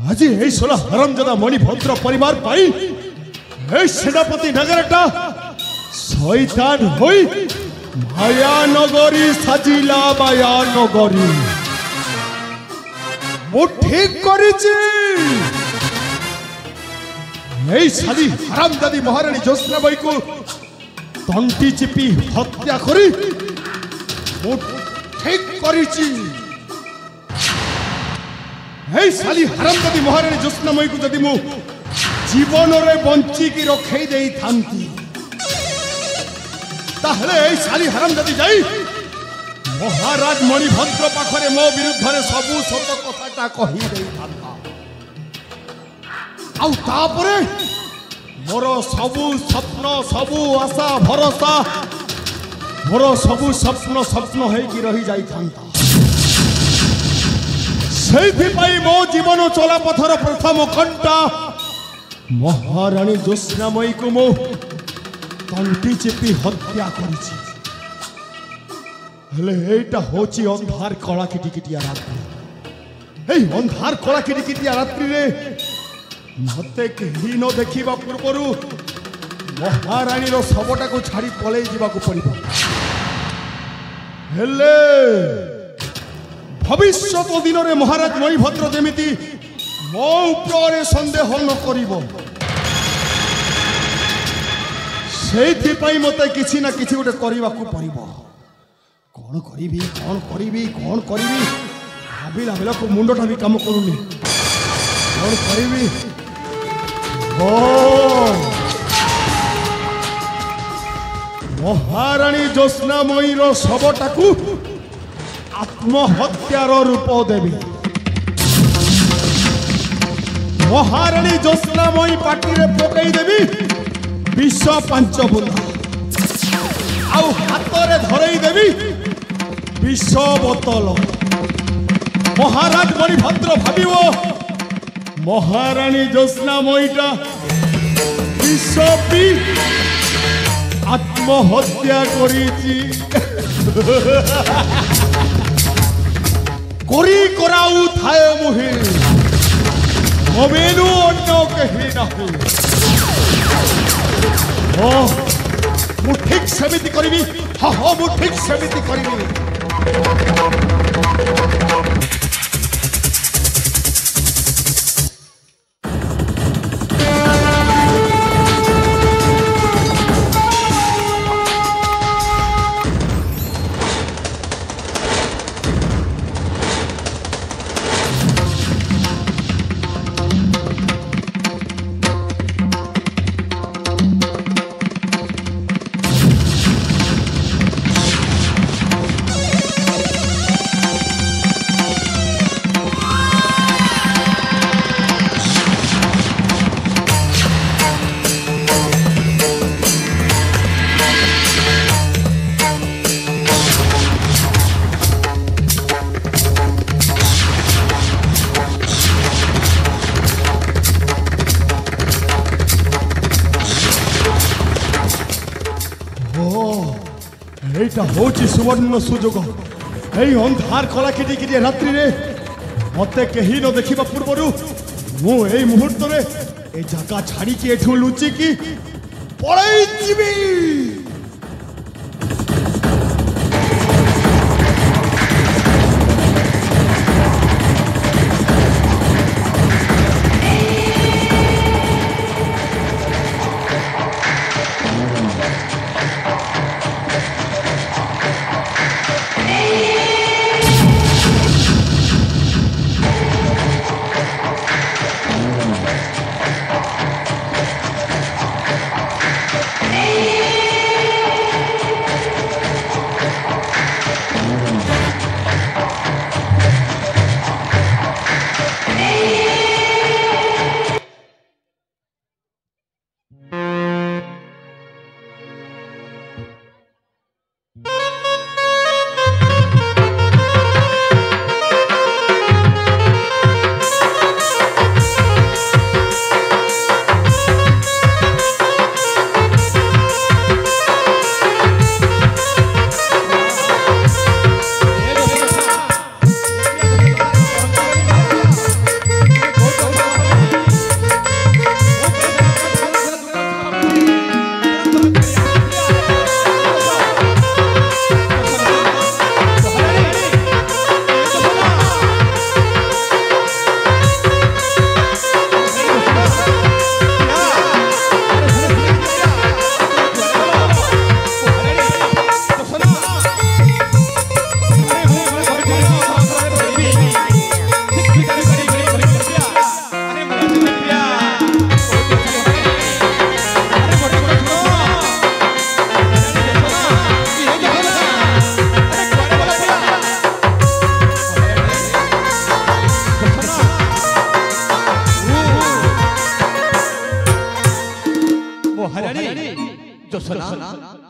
आज এই সোলা হারামজাদা মণিভদ্র পরিবার পাই এই সেনাপতি নগরটা শয়তান হই মায়ানগরী সাজিলা মায়ানগরী মু ঠিক করেছি এই শালী হারামজাদি মহারানী জ্যোৎস্নাবাইকু তন্টি চিপি হত্যা করি মু ঠিক করেছি এই শালী হারামজাদি মহারানী জ্যোৎস্নাময়ীକୁ যদি ମୁଁ ଜୀବନରେ ବଞ୍ଚିକି ରଖେଇ ଦେଇଥାନ୍ତି ତାହେଲେ এই শালী ହାରାମଜାଦି ଯାଇ ମହାରାଜ ମଣିଭଦ୍ର ପାଖରେ ମୋ ବିରୁଦ୍ଧରେ ସବୁ ସତ କଥାଟା କହି ଦେଇଥାନ୍ତା ଆଉ ତାପରେ ମୋର ସବୁ ସ୍ୱପ୍ନ ସବୁ ଆଶା ଭରସା ମୋର ସବୁ ସ୍ୱପ୍ନ ହେଇକି ରହି ଯାଇଥାନ୍ତା সেইপাই মো জীবন চলা পথর প্রথম ঘণ্টা মহারানী জ্যোৎস্নাময়ীকে মো তন্টি চেপি হত্যা করেছি হলে এইটা হচ্ছে অন্ধার কলা কিটিকিটিয়া রাত্রি এই অন্ধার কলা কিটিকিটিয়া রাত্রিরে মতে কেহি ন দেখিবা পূর্বরু মহারানীর শবটাকে ছাড়ি পলাই যাওয়া পড়িব হেলে ভবিষ্যৎ দিনরে মহারাজ মণিভদ্র যেমিতি মো উপরে সন্দেহ ন করিব সেইপাই মতে কিছু না কিছু গোটে করিবাকু পড়িব কোন করিবি কোন করিবি কোন করিবি ভাবিলা বেলাকু মুন্ডটা বি কাম করুনি কোন করিবি মহারানী জ্যোৎস্নাময়ীর শবটাকু আত্মহত্যার রূপ দেবী মহারানী জ্যোৎস্নাময়ী পাটিরে পকাই দেবী বিষ 5 বুন্দা आउ हातरे धरई देवी विष बोतल महाराज मणिभद्र भाविव महाराणी ज्योत्स्ना मईटा विष पी आत्महत्या करी कराऊ थाए मुहि ममेनु अन्य कही नहीं मु ठीक सेमिति करिवि हाँ मु ठीक सेमिति करिवि होची सुवर्ण सुजोग यही अंधार कला किटी रात्रि रे मते कहीं न देखा पूर्वर मु मुहूर्त ए जगह छाड़ी एठू लुचिकी पड़ई जीवी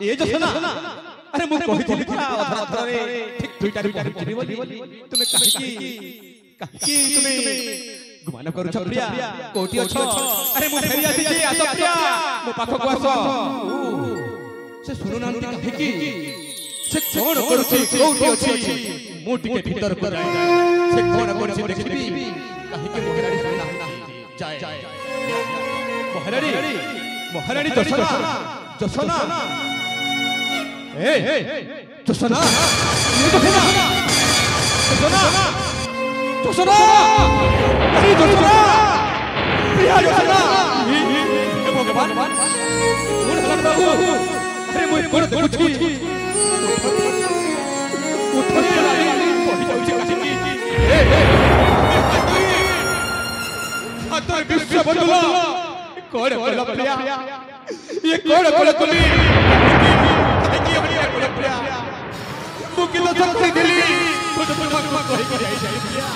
ये जो सुना अरे मु कहिथिली अथरा रे ठीक दुईटा कहिथिली बोली तुमे काहे तुमे गुमान करूछ प्रिया कोठी अछ अरे मु फेरी आसी छी आस प्रिया मो पाखो को आस से सुनु नांती काहे से कोन करूछ कोठी अछि मु टिके भीतर को जाय से कोन करूछ देखबी काहे के मोहराडी सुना जाय मोहराडी जोसना ए जोसना ये जोसना अरे जोसना प्रिया जोसना हे भगवान कौन लगता हो अरे मुझे कौन देखुछी उठने वाली पहुंच जाउछी काहे हाथ विश्व बदला कौन बोला प्रिया ये कौन बोला तुली काहे की बोला प्रिया मुके तो शक्ति दिली खुद कहि के जाई प्रिया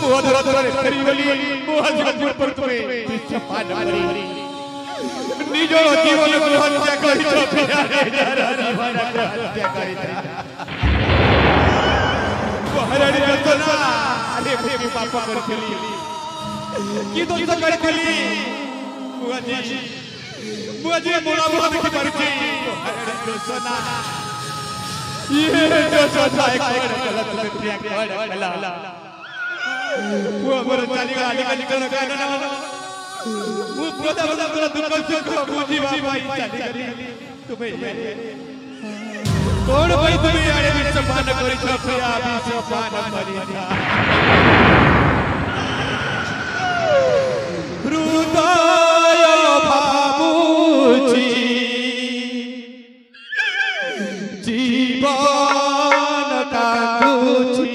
मुह धरा धरा करी बोली मुह जगपुर पर तुम्हें विश्वास करी निज जीवन को हत्या कहि तो प्रिया पाप करथिली की दोष करथिली बुआजी मोला मोला देखि पारुची सोना ये दोष जाय गलत कृत्य कला वो मोर चाली गाली कन काना मु प्रदा प्रदा दुख सुख बुझी भाई चाली गली तुम्हें कोण भाई तुम्हें आड़े विषपान करी छ प्रिया विषपान करी हृदय भाबुची जीवन काकुची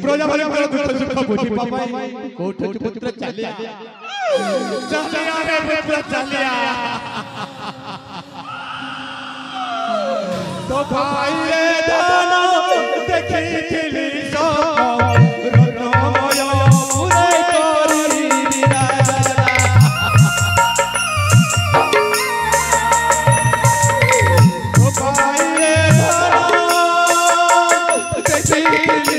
प्रजा भले दुख सुख बुझी पापाई कोठ पुत्र चलिया चलिया रे पुत्र चलिया तो भाई रे दाना देखी थिली सब रत्नमय पुरे करी विराजा तो भाई रे दाना देखी थिली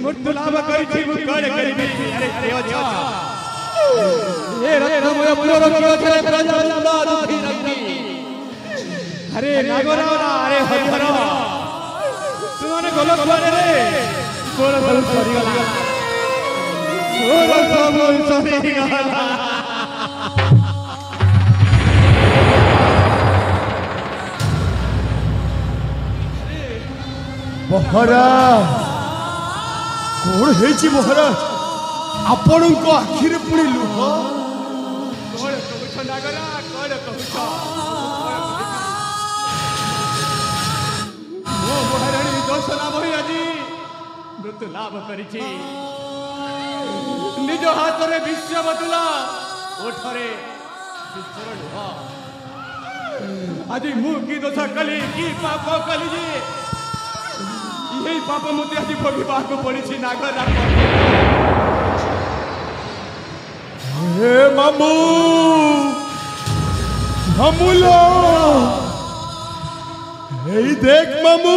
मृत्यु लाभ करी मुकारे करी अरे देव देव ए रत्नमय पुरो रत्न प्रजा दुखी रखी अरे नागरा अरे हरिहर तुमने गलत बारे रे गोल गोल सरी गला गोल गोल सरी गला महाराज कौन है महाराज आपण आखिरे पुणी लुह कौन कहूछ नागरा कौन कहूछ मो महारानी दोष लाभ होई आज मृत्यु लाभ करिछि निज हाथ रे विश्व बदला ओठरे विश्वर लुह आज मु की दोष कली की पाप कली जी यही पाप मुझे आज भोगवा को पड़ी नागरा हे मामू मामूलो हे देख मामू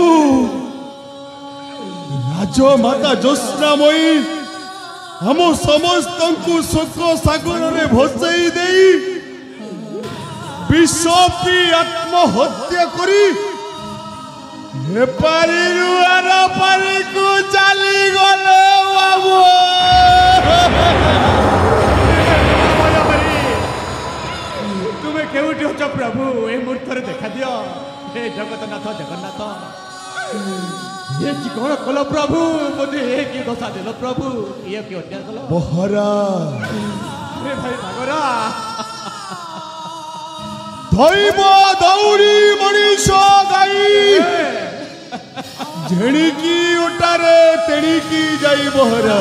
राजो माता ज्योत्स्नामयी हम समस्त को शोक सागर रे भसई देई विष पी आत्महत्या करी पारी रुआर पारी को चली गले बाबू तुम्हें केउटी होच प्रभु ए मूर्तर देखा दियो हे जगन्नाथ जगन्नाथ ये की कौन कल प्रभु मुझे ये की दशा दिल प्रभु ये की हत्या कल बहरा अरे भाई नागरा धैब दौड़ी मनीष गाई झेणिकी उटारे तेणिकी जाई बहरा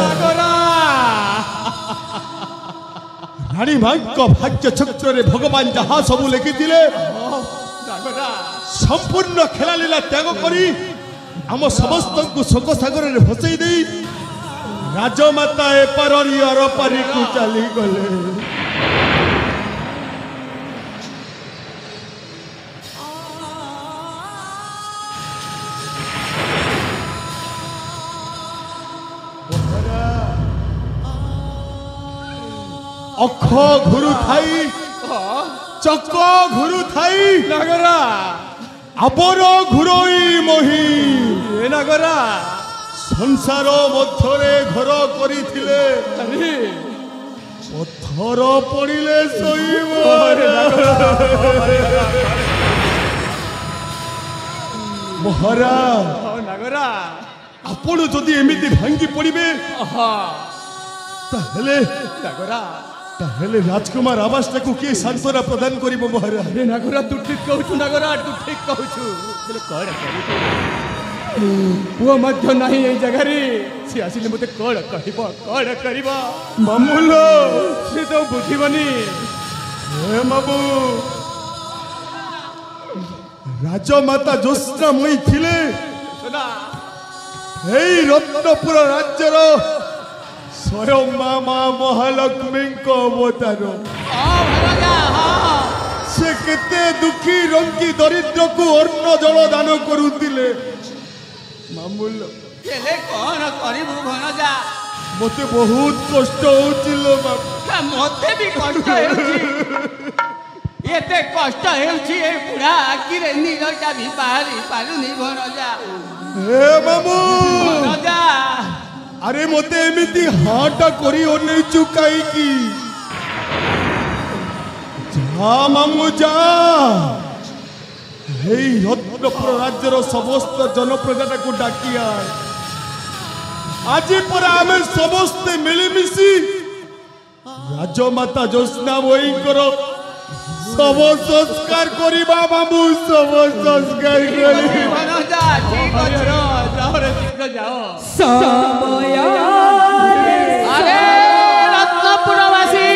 रानी मांक भाग्य चक्र रे भगवान जहा सबू लिखिथिले संपूर्ण खेला लीला त्याग करी आम समस्त को शोक सागर रे भसई देई राजमाता ए पारी अर पारी को चली गले अख घुरु थाई चक घुरु थाई नागरा आबर घुरोई मही ए नागरा संसार मध्यरे घर करिथिले पत्थर पड़िले सईब महाराज नागरा आपण जदि एमिति भांगी पड़िबे ताहेले नागरा ताहेले राजकुमार आवास को किए सांत्वना प्रदान करिबो महाराज अरे नागरा तू ठीक कहूछु नागरा तू ठीक कहूछु बोले कौन वो मध्य नहीं ये जगह रे सी आसिले मते कौन कहबो कौन करबो मामूलो से तो बुझिबनी हे बाबू राजमाता ज्योत्स्नामयी थिले सुना हे रत्नपुर राज्यर स्वयं मामा महालक्ष्मी को अवतार से केते दुखी रंगी दरिद्र को अन्न जल दान करुतिले मामूल हेले कौन करिबु भनजा मते बहुत कष्ट होचिलो बाबा मते भी कष्ट हेउची एते कष्ट हेउची ए बुढ़ा आखि रे नीलटा भी बाहरी पारुनी भनजा हे मामू भनजा अरे मते एमिति हाटा करी ओने चुकाई की जा मामू जा हे रत्नपुर राज्यर समस्त जनप्रजा को डाकिया आज पर आमे समस्त मिलिमिशी राजमाता ज्योत्स्नामयी करो सब संस्कार करिबा मामू सब संस्कार करी भनजा ठीक अछि जाओ रे शीघ्र जाओ समय अरे रत्नपुरवासी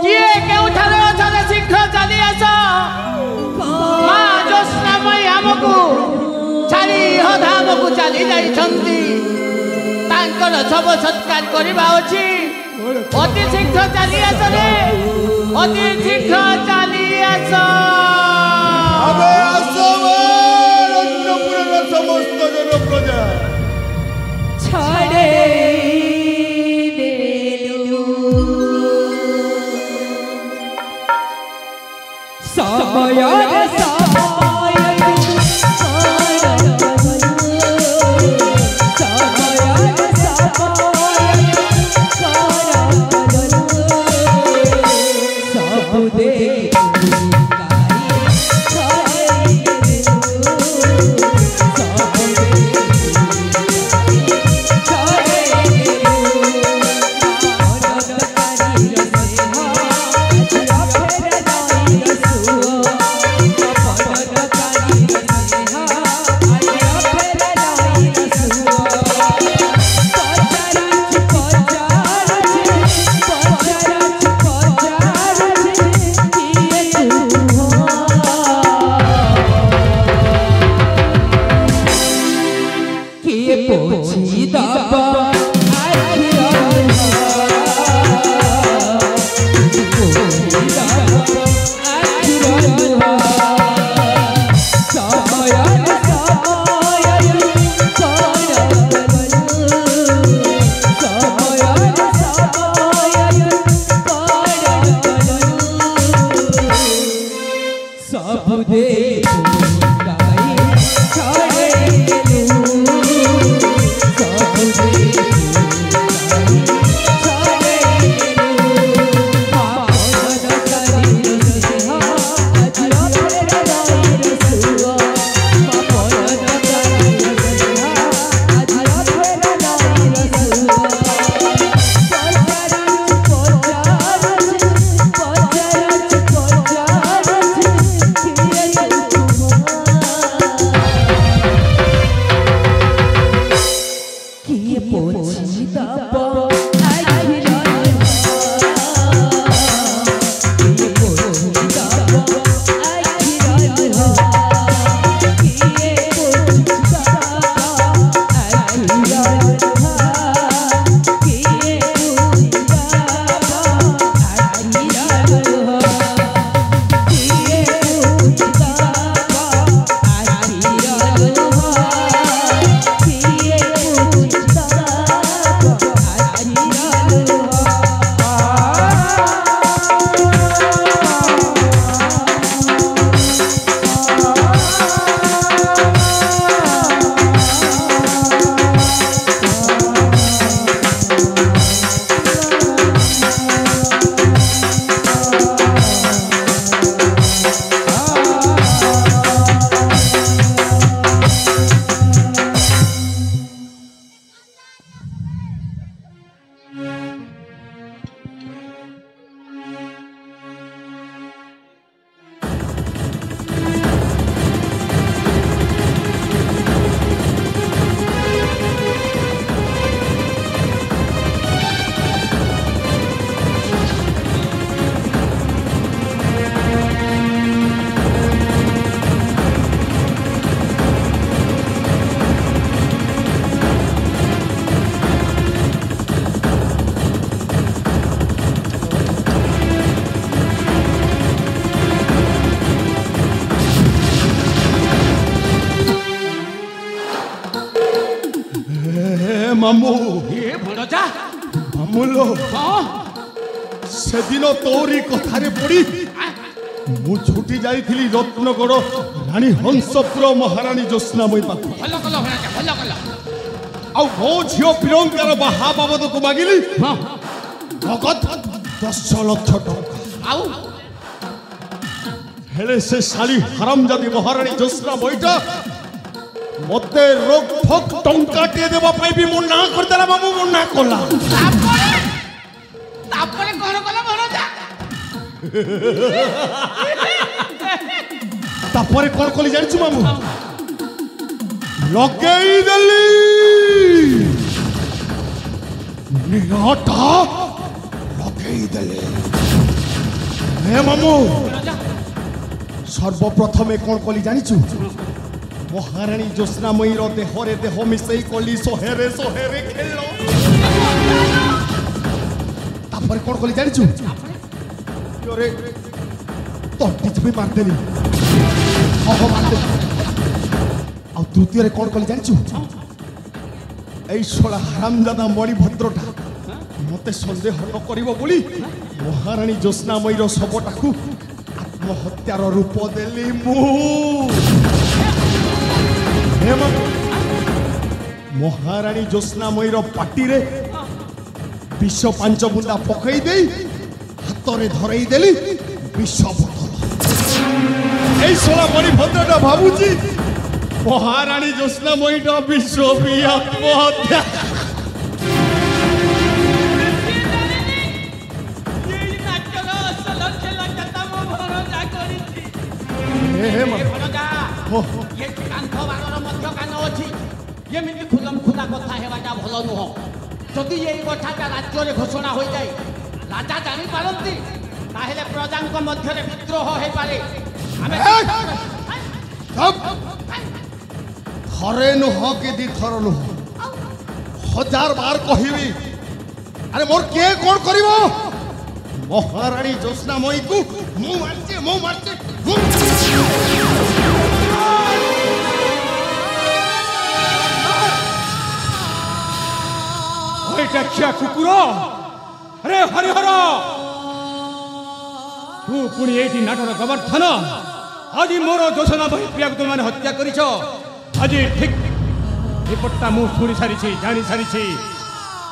किए केउठारे अछरे शीघ्र चली आस मां ज्योत्स्नामयी हमकु छाड़ी हधामकु चली जाइछंती ଶବ ସତ୍କାର କରିବା ଅଛି ଅତି ଶୀଘ୍ର ଚାଲି ଆସ ରେ ଅତି ଶୀଘ୍ର ଚାଲି ଆସ ଆମେ ଆସବ ରତ୍ନପୁରର ସମସ୍ତ ଜନ ପ୍ରଜା ଛାଡ଼େ ମାମୁଁ ଏ ଭଣଜା ମାମୁଲୋ ସେଦିନ ତୋରି କଥାରେ ପଡ଼ି ମୁଁ ଛୁଟି ଯାଇଥିଲି ରତ୍ନଗଡ଼ ରାଣୀ ହଂସପୁର ମହାରାଣୀ ଜ୍ୟୋତ୍ସ୍ନାମୟୀ ପାଖକୁ ଭଲ କଲ ଭଣଜା ଭଲ କଲ ଆଉ ମୋ ଝିଅ ପ୍ରିୟଙ୍କାର ବାହା ବାବଦକୁ ମାଗିଲି ନଗଦ 10 ଲକ୍ଷ ଟଙ୍କା ଆଉ ହେଲେ ସେ ଶାଳୀ ହାରାମଜାଦୀ ମହାରାଣୀ ଜ୍ୟୋତ୍ସ୍ନାମୟୀଟା ମତେ ରୋକ ଠୋକ ଟଙ୍କାଟିଏ ଦେବା ପାଇଁ ବି ମନା କରିଦେଲା ମାମୁଁ ମନା କଲା ତାପରେ କଣ କଲ ଭଣଜା ତାପରେ କଣ କଲି ଜାଣିଛୁ ମାମୁଁ ଲଗେଇ ଦେଲି ନିଆଁଟା ଲଗେଇ ଦେଲି ହେ ମାମୁଁ ସର୍ବପ୍ରଥମେ କଣ କଲି ଜାଣିଛୁ महाराणी ज्योत्स्नामयी देहरे देह मिसई कली सोहेरे सोहेरे खेल तापर कौन कली जानिछु अरे तंटी भी मारदेली हो मारदेली आ द्वितीय कौन कली जानिछु এই ছোড়া হারামজাদা মণিভদ্রটা মতে সন্দেহ নকরিব বলি মহারানী জ্যোৎস্নাময়ীর শবটাকু আত্মহত্যার রূপ দেলি মু মহারানী জ্যোৎস্নাময়ীর পাটিরে বিষ 5 বুন্দা পকাই দেই হাতরে ধরাই দেলি বিষ বোতল এই ছোড়া মণিভদ্রটা ভাবুছি মহারানী জ্যোৎস্নাময়ীটা বিষ পিয়ে আত্মহত্যা যদি এই কথাটা রাজ্যে ঘোষণা হয়ে যায় রাজা জানিপারନ୍ତି তাহলে প্রজাঙ্ক মধ্যে বিদ্রোহ হয়ে পারে থরে নুহ কি দি থর নুহ 1000 বার কহিবি আরে মোর কে কোন করিব মহারানী জ্যোৎস্নাময়ী কু মু মারছে ওই কাচ্চা কুকুর আরে হরিহর তু পুনি এইটি নাটর গোবর্ধন আজি মোর জ্যোৎস্নাময়ী প্রিয়াকে তুমি হত্যা করিছ আজি ঠিক রিপোর্টটা মু শুনি সারিছি জানি সারিছি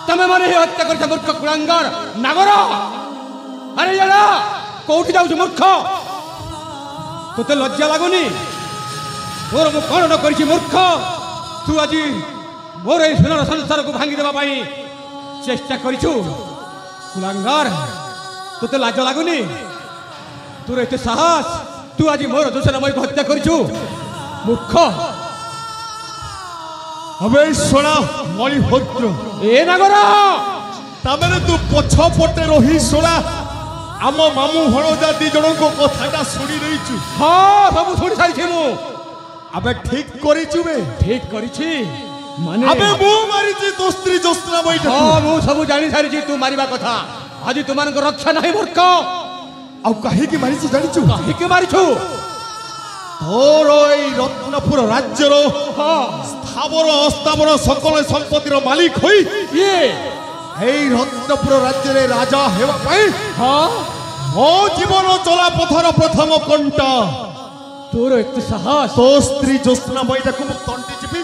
তুমি মানে হত্যা করিছ মূর্খ কুলাঙ্গার নাগর আরে জানা কোউঠি যাউছ মূর্খ তোতে লজ্জা লাগুনি তোর মু কোন ন করিছি মূর্খ তু আজি মোর এই সোনার সংসারকে ভাঙ্গি দেবা পাই চেষ্টা করিছু কুলাঙ্গার তোতে লাজ লাগুনি তোর এতে সাহস তু আজি মোর জ্যোৎস্নাময়ীকে হত্যা করিছু মূর্খ হবে শোনা মণিভদ্র এ নাগর তামেনে তু পছপটে রহি শোনা আম মামু হণজা দি জনক কথাটা শুনি রইছু হ্যাঁ সবু শুনি সারিছি মু আবে ঠিক করিছু বে ঠিক করিছি মানে আবে মু মারিছি তো স্ত্রী জ্যোৎস্নাময়ীটা হ্যাঁ মু সবু জানি সারিছি তু মারিবা কথা আজি তোমানক রক্ষা নাই মূর্খ আউ কাহিকি মারিছি জানিছু কাহিকে মারিছু তোর এই রত্নপুর রাজ্যর স্থাবর অস্থাবর সকল সম্পত্তির মালিক হই ইয়ে এই রত্নপুর রাজ্যের রাজা হেবা পাই হ্যাঁ মো জীবন চলা পথর প্রথম কণ্টা তোর এতে সাহস তো স্ত্রী জ্যোৎস্নাময়ীটাকে মু তন্টি চিপি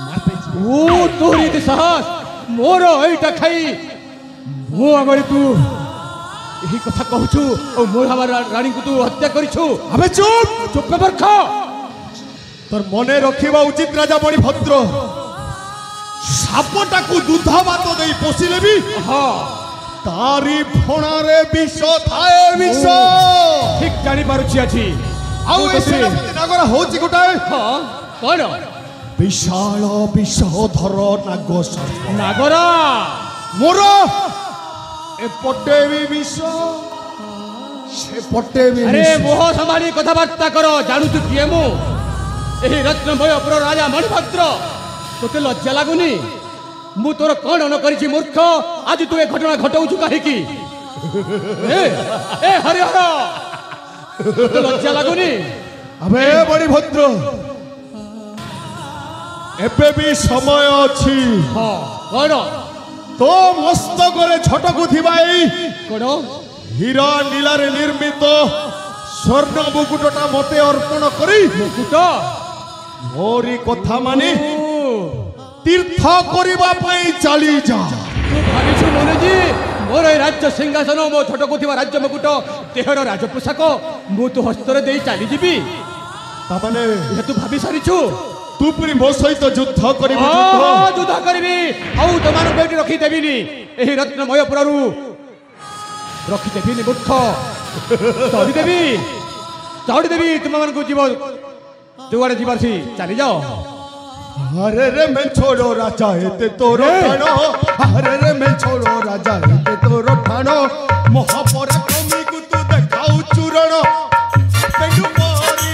মারতে ও তোর এতে সাহস মোর এইটা খাই মো আগরে তু এই কথা কହୁଛୁ ও মোর আমার রানীকে তু হত্যা করিছু আবে চুপ চুপ মূর্খ তোর মনে রখিবা উচিত রাজা মণিভদ্র সাপটাকু দুধ ভাত দেই পোষিলেবি হ্যাঁ তারি ফণারে বিষ থায়ে বিষ ঠিক জানি পারুছি আছি আউ এই সেনাপতি নাগরা হউছি গোটাଏ হ্যাঁ কোন বিশাল বিষধর নাগ সর্প নাগর মোর এপটে বি বিষ সেপটে বি আরে বিষ মোহ সমানি কথাবার্তা কর জানুছু কিয়ে মু এই রত্নময়পুর রাজা মণিভদ্র তোতে লজ্জা লাগুনি মু তোর কଣ ন করিছি মূর্খ আজ তু এ ঘটনা ঘটাউছু কাহিকি এ হরিহর তোতে লজ্জা লাগুনি আবে মণিভদ্র এবে বি সময় ଅଛି হ্যাঁ কଣ তো মস্তকরে ছটকু থিবা এই কଣ হীরা নীলারে নির্মিত স্বর্ণ মুকুটটা মতে অর্পণ করি মুকুট মোরি কথা মানি তীর্থ করিবা পাই চালি যা তু ভাবিছু মনেজি মোর এই রাজ্য সিংহাসন মো ছোট কুথিবা রাজ্য মুকুট দেহর রাজ পোশাক মু তু হস্তরে দেই চালি ଯିବି তামানে এ তু ভাবি সারিছু তু পুরি মো সহিত যুদ্ধ করিবি যুদ্ধ করিবি আউ তোমার বেটি রখি দেবিনি এই রত্নময়পুরু রখি দেবিনি মূর্খ চড়ি দেবি তোমাকে জীব যুগাড়ে ଯିବାସି ଚାଲି ଯାଅ अरे रे मैं छोड़ो राजा एते तोरो ठाणो अरे रे मैं छोड़ो राजा एते तोरो ठाणो महापराक्रमी को तू देखाऊ चूरण पेडु मारी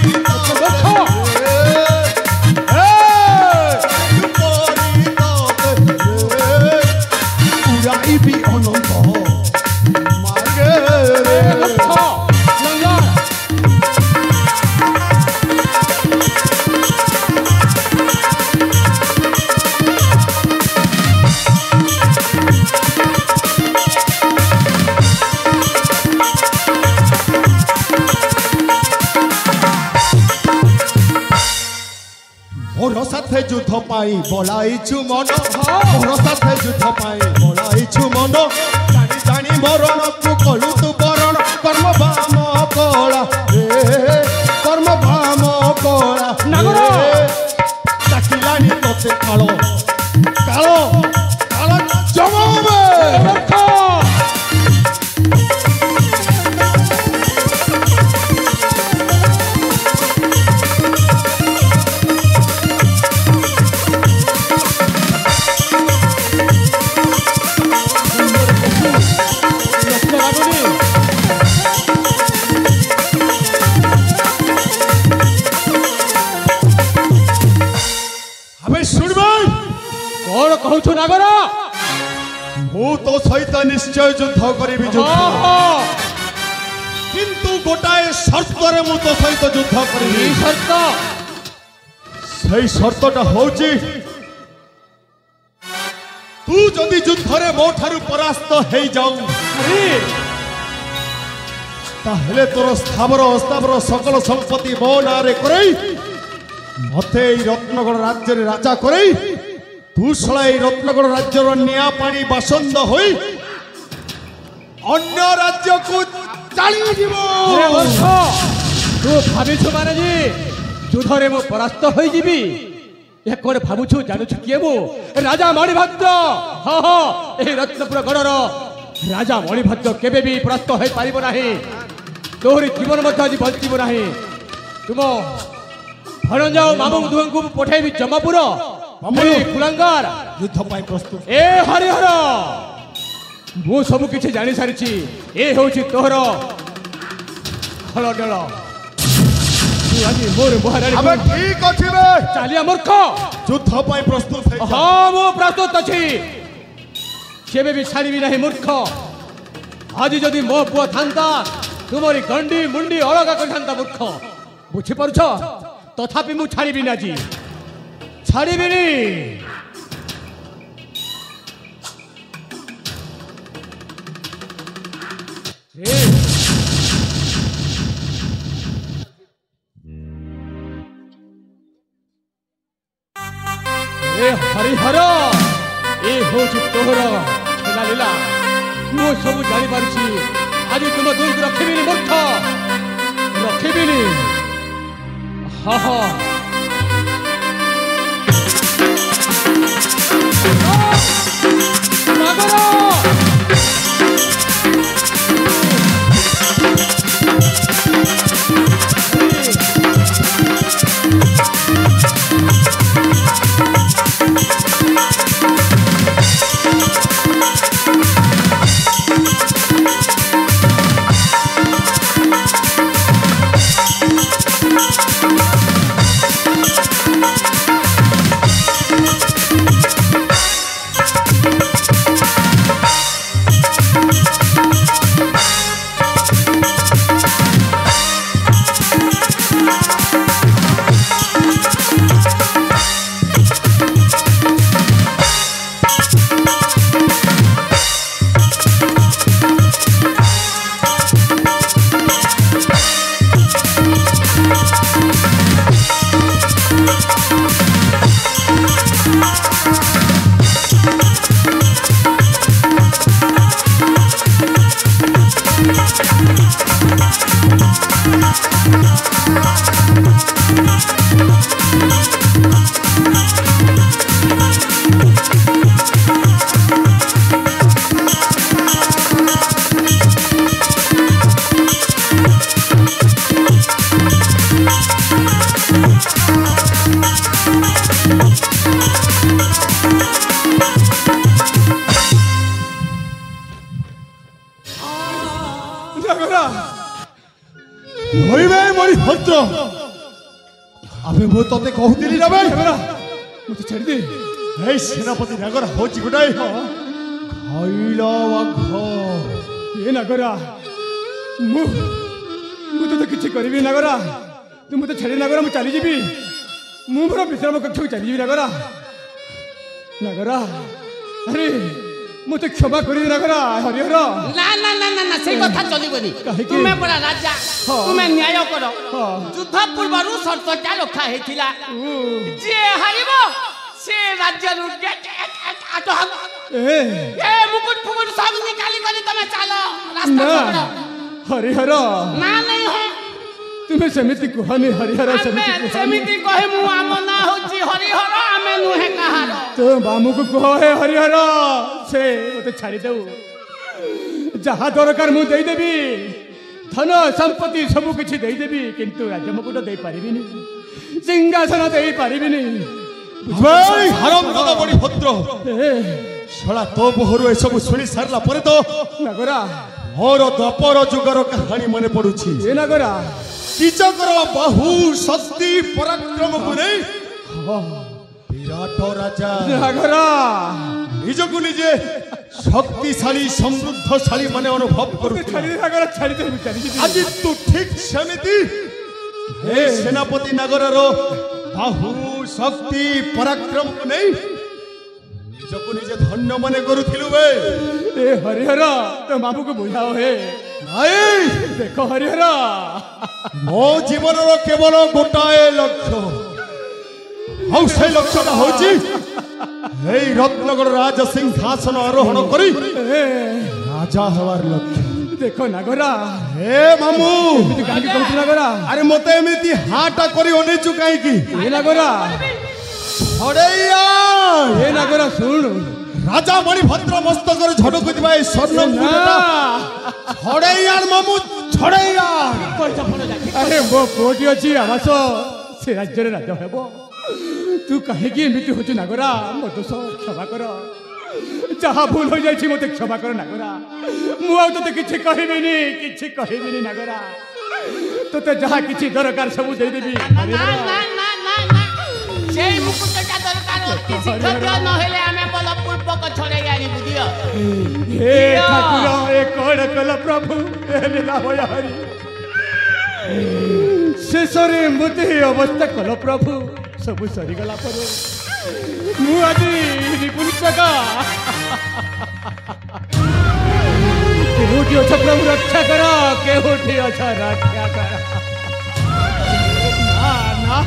मोर साथे युद्ध पाई बोलाइछु मन मोर साथे युद्ध पाई बोलाइछु मन जानी जानी मरण तू कलु तू बरण कर्म बाम कला रे कर्म बाम कला नागर डाकिलानी तोते कालो कालो कालो जमावे कौन कहू नागर मु तो सहित निश्चय युद्ध करी किंतु गोटाए शर्त रे मु तो सहित युद्ध करी शर्त सही शर्तटा होची तू जदि युद्ध रे मो ठारू परास्त हे जाऊ ताहले तोर स्थावर अस्थावर सकल संपत्ति मो नारे करई मते रत्नगढ़ राज्य रे राजा करई तू सलाई रत्नगढ़ राज्यर निया पानी बासंद होई अन्य राज्य को चली जीवो तू भाबिछु माने जी युद्ध रे मो परास्त होई जीबी ए कोन भाबुछु जानुछु किए मु राजा मणिभद्र ह ह ए रत्नपुर गढ़र राजा मणिभद्र केबे भी परास्त होई पारिबो नाही तोहरी जीवन मध्य आज बंचिबो नाही तुम भणजाओ मामू दुहंकु पठाइबी जमापुर मामू कुलांगार युद्ध पाई प्रस्तुत ए हरिहर मु सब किछि जानि सारिछि ए होछि तोहर खलडल तू आज मोर महारानी अबे ठीक अछि बे चालिया मूर्ख युद्ध पाई प्रस्तुत है हां मु प्रस्तुत अछि केबे भी छाड़िबी नाही मूर्ख आज जदि मो पुआ थांता तुमरी गंडी मुंडी अलगा कर थांता मूर्ख बुझि परछ तथापि मु छाड़िबी ना जी छाड़िबिनी ए हरिहर ए होछि तोहर खेला लीला मु सब जानि पारछि आज तुम दूर रखिबिनी मूर्ख रखिबिनी हा हा भद्र अबे मु तते कहूतिली रे भाई मते छाड़ी दे हे सेनापति नागर होची गुडाई खाइला वाघ ए नागरा मु तो किछि करबी नागरा तू मते छाड़ी नागरा मु चली जीबी मु मोर विश्राम कक्ष चली जीबी नागरा नागरा अरे मते क्षमा करी नगर हरिहर ना ना ना ना ना सेई कथा चलिबनी काहेकि? तुमे बड़ा राजा हाँ। तुमे न्याय करो हाँ। युद्ध पूर्वरु शर्तटा रखा हेतिला जे हारिबो से राज्य रुके आटो हम ए मुकुट फुकुट सब निकाली गली तमे चलो रास्ता ना पकड़ो हरिहर ना नहीं हो तुम्हें सेमिति कुहनी हरिहर आमे सेमिति कहे मु आम ना होची हरिहर आमे नुहे कहार तो मामू को कह हे हरिहर से मते छाड़ी देऊ जहा दरकार मु देई देबी धन संपत्ति सब किछि देई देबी किंतु राज्य मुकुट देई परिबिनी सिंहासन देई परिबिनी भाई हरामजादा बड़ी भद्र शला तो बोहरु ए सब सुनी सारला परे तो नगरा मोर द्वापर जुगर कहानी मने पडुछि ए नगरा किचकर बाहु शक्ति पराक्रम को नहीं विराट राजा नगरा निजको निजे शक्तिशाली समृद्धशाली माने अनुभव करुथिला छाड़ी नगरा छाड़ी दे छाड़ी आज तू ठीक समिति हे सेनापति नगरर बाहु शक्ति पराक्रम को नहीं निजको निजे धन्य माने करुथिलु बे ए हरिहर तो मामू को बुझाओ हे नाई देखो हरिहर मो जीवन केवल गोटाए लक्ष्य आउ से लक्ष्यटा होची हे रत्नगढ़ राज सिंहासन आरोहण करी राजा हवार लक्ष्य देखो नगरा हे मामू गाड़ी कहू नगरा अरे मते एमिति हाटा करी ओने चुकाई की ए नगरा छड़ैया ए नगरा सुन राजा मणिभद्र मस्तकर झड़क दिबा ए स्वर्ण मुकुटटा छड़ैया मामू छड़ैया अरे मो कोटी अछि आवास से राज्य रे राजा हेबो तू कहे कि एमिति होछु नगरा मो दोष क्षमा कर जहा भूल हो जाइछि मते क्षमा कर नगरा मु आ तते किछि कहबिनी नगरा तते जहा किछि दरकार सब दे देबी ना ना ना ना ना सेई मुकुटटा दरकार अति शीघ्र न हेले आमे बलपूर्वक छड़े आनी बुदियो हे ठाकुर ए कोड कल प्रभु ए लीला होय हरि शेषरे मते अवस्था कल प्रभु सब सरी गला पर मु आदि निपुणका केहुटी अछ प्रभु रक्षा कर केहुटी अछ रक्षा कर ना ना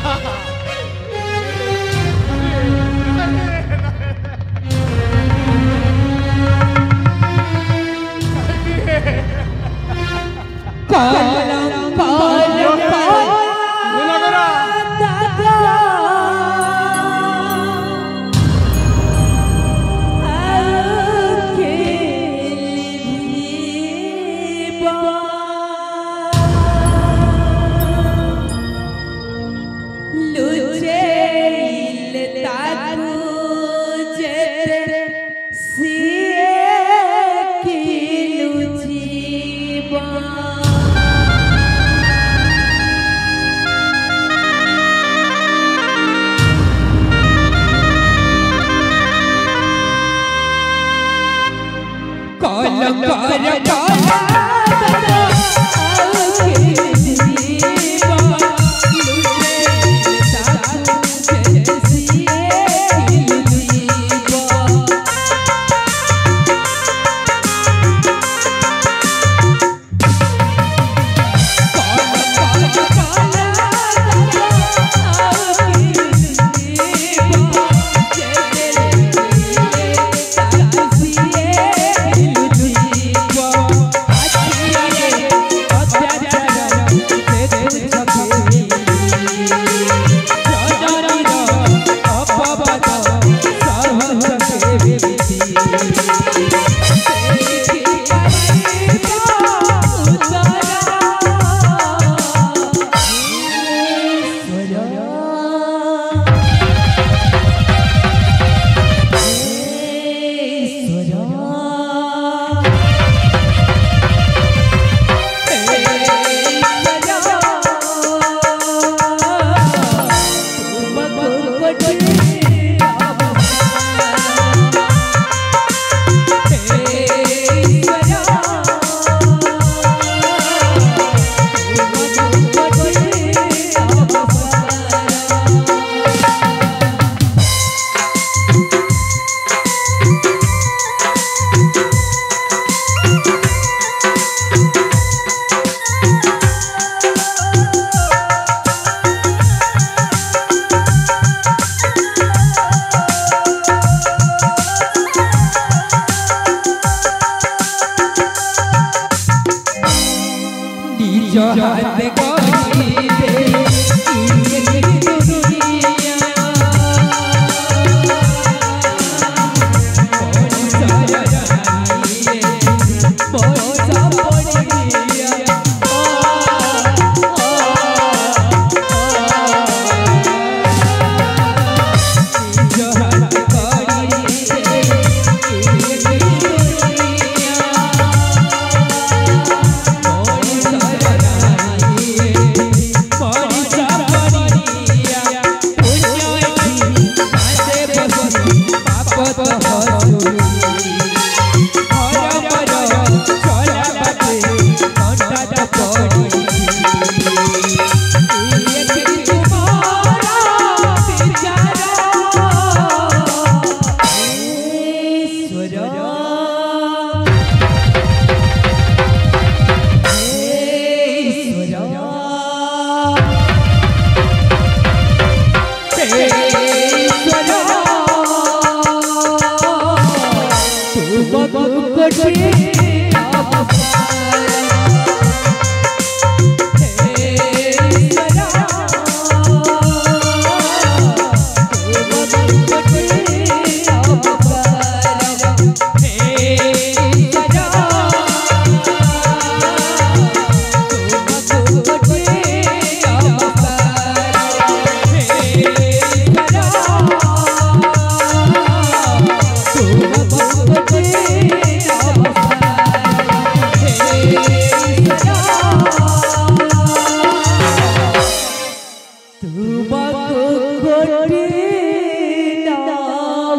कोटि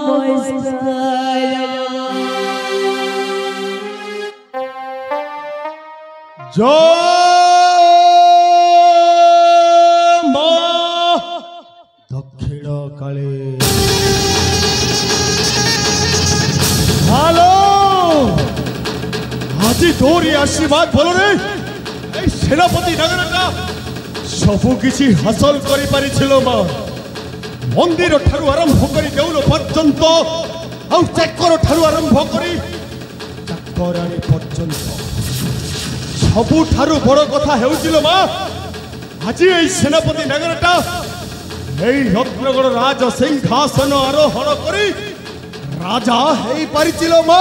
नमस्कार। जय मां दक्षिण काली। हेलो आज तोरी आशीर्वाद बोलो रे सेनापति नगरटा सबु किछि हासिल करि पारिछिलो मा मंदिर ठारू आरंभ करी देउल पर्यंत आउ चक्कर ठारू आरंभ करी चक्कराणी पर्यंत सबुठारु बड़ कथा हेउजिलो मा आज ए सेनापति नगरटा ए रत्नगढ़ राज सिंहासन आरोहण करी राजा हेई पारिछिलो मा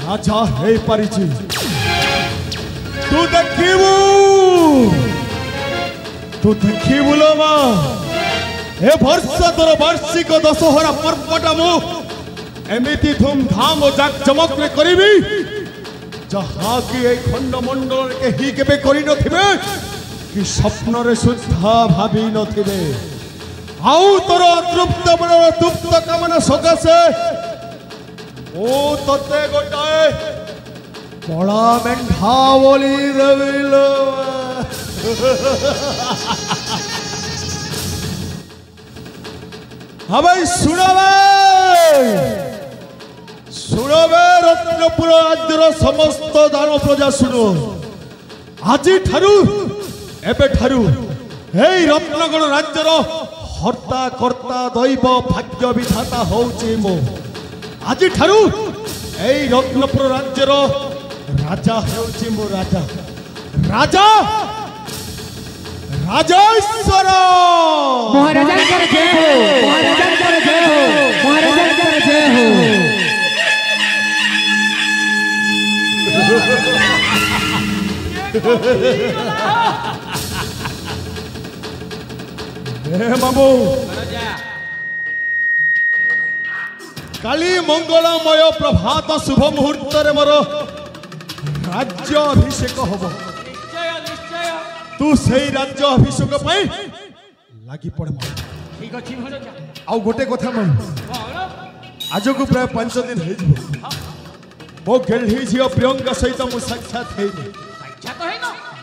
राजा हेई पारिछि। तू देखिबु लो मा ए वर्ष तोर वार्षिक दशहरा पर्वटा मु एमिति धूमधाम और जाकजमक रे करिबी जहाँ की एक खंडमंडल के ही केबे करि नथिबे कि स्वप्न रे सुद्धा भाबी नथिबे। आउ तोर तृप्त मन तृप्त कामना सकाशे ओ तते गोटाए बड़ा मेंढा बोली देविलो। हाँ भाई सुनबे रत्नपुर राज्यर समस्त दान प्रजा सुनो आज ठारू एबे ठारू हे रत्नगढ़ राज्यर हर्ता कर्ता दैव भाग्य विधाता होउची मो आज ठारू ए रत्नपुर राज्यर राजा होउची मो राजा राजा राजेश्वर महाराजा कर जय हो महाराजा कर जय हो महाराजा कर जय हो। मामू काली मंगलमय प्रभात शुभ मुहूर्त मोर राज्य अभिषेक हम तू से राज्य अभिषेक लगी पड़ आउ गोटे कथा मन आज को प्राय 5 दिन मो गेढ़ी झील प्रियंका सहित मु साक्षात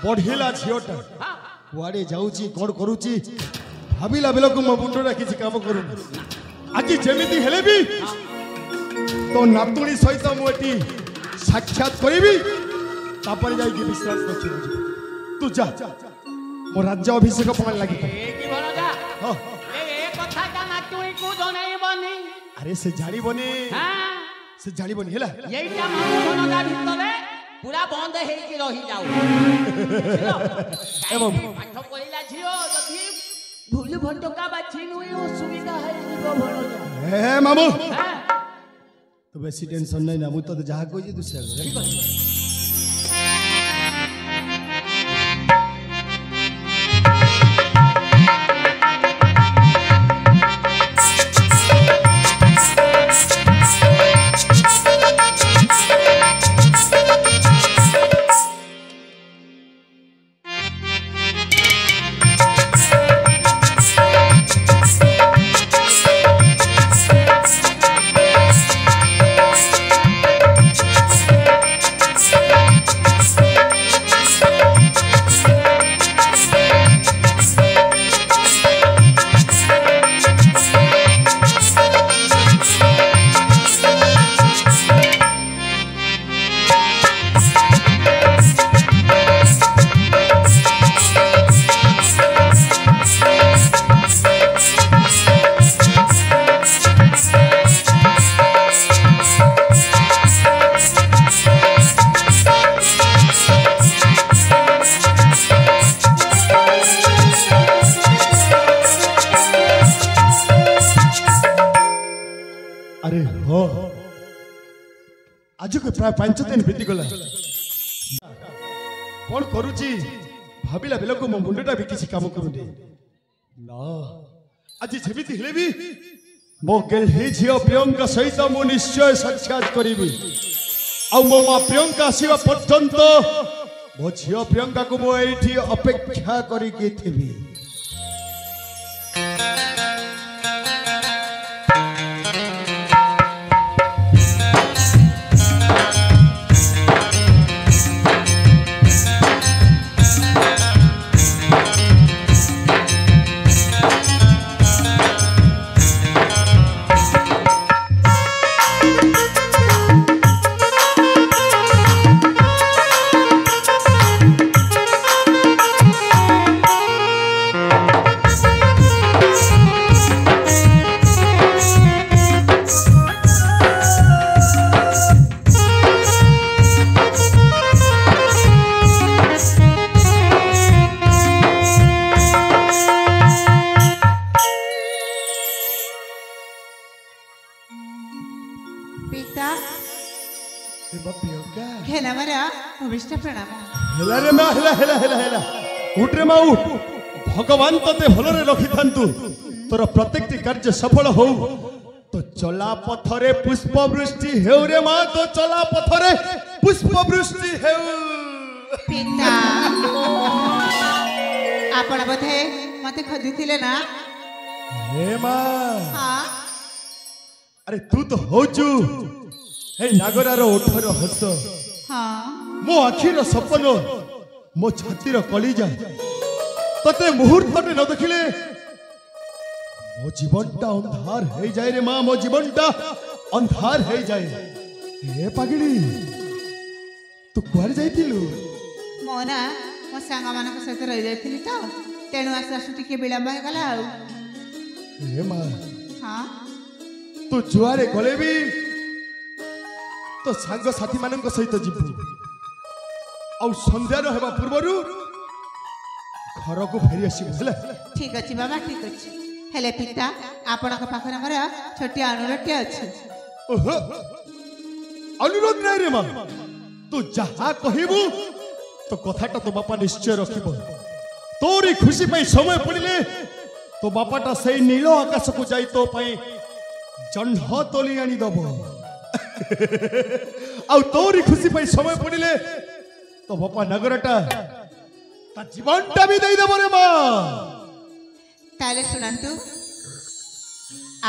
बढ़िला झीलटा कुआड़े जाऊची कौन करूची भाविला बेल को मो मुंडा किसी काम करू आज जमीती हेले भी तो नातुणी सहित मुझे साक्षात करी तापर जाइए विश्वास रखी तू जा मो राज्य अभिषेक पड़ लगी अरे से जानिबनी से जानिबनी हेला एटा मनोधनदा भितरे पूरा बंद हे कि रही जाऊ एवं पाठ पढिला झियो जदी भूल भटका बाछी नुई असुविधा है जीव भणजा ए मामू तो बेसी टेंशन नहीं ना मु तो जहा कोई तू से ठीक है। आज को प्राय 5 दिन बीती गला कौन करूची भाविला बेला को मो मुंडटा भी किसी काम करूनी ना आज जेमिति हेले भी मो गेल्ही झियो प्रियंका सहित मु निश्चय साक्षात करिबी आ मो मा प्रियंका आसीबा पर्यंत मो झियो प्रियंका को मो एठी अपेक्षा करिके थिबी पिता ए बपियोगा घेना मरा भूमिष्ठ प्रणाम हेला रे मा हेला उठ रे मा उठ भगवान तते भलरे रखि थांतु तोर प्रत्येकटी कार्य सफल हो तो चला पथरे पुष्प वृष्टि हेउ रे मा तो चला पथरे पुष्प वृष्टि हेउ पिता आपण बोधे मते खोजुथिले ना हे मा हां अरे तू तो होचु हे नागरार ओठर हस हां मो आखिर सपन मो छातीर कलिजा तते मुहूर्त न देखिले मो जीवनटा अंधार हे जाए रे मां मो जीवनटा अंधार हे जाए हे पागड़ी तू कुआर जाइतिलु मोना मो सांग मानक सहित रहि जाइथिली तो तेणु आसु आसु टिके विलंब हे गला हे मां हां तू जुआरे गले भी तो सांग साथी मानक सहित जीवु आउ संध्यार हेबा पूर्वरु घर को फेरी आसीबु हला ठीक अछि बाबा ठीक अछि हेले पिता आपनक पाखरे हमरा छोटी अनुरोधटे अछि ओहो अनुरोध नहीं रे मां तू जहा कहिबु तो कथाटा तो बापा निश्चय रखिबो तोरी खुशी पई समय पड़िले तो बापाटा सही नील आकाश को जाई तो पई जन्ह तोली आनी दबो आ तोरी खुशी पई समय पड़िले तो बापा नगरटा ता जीवनटा भी देई देबो रे मां ताले सुनंतु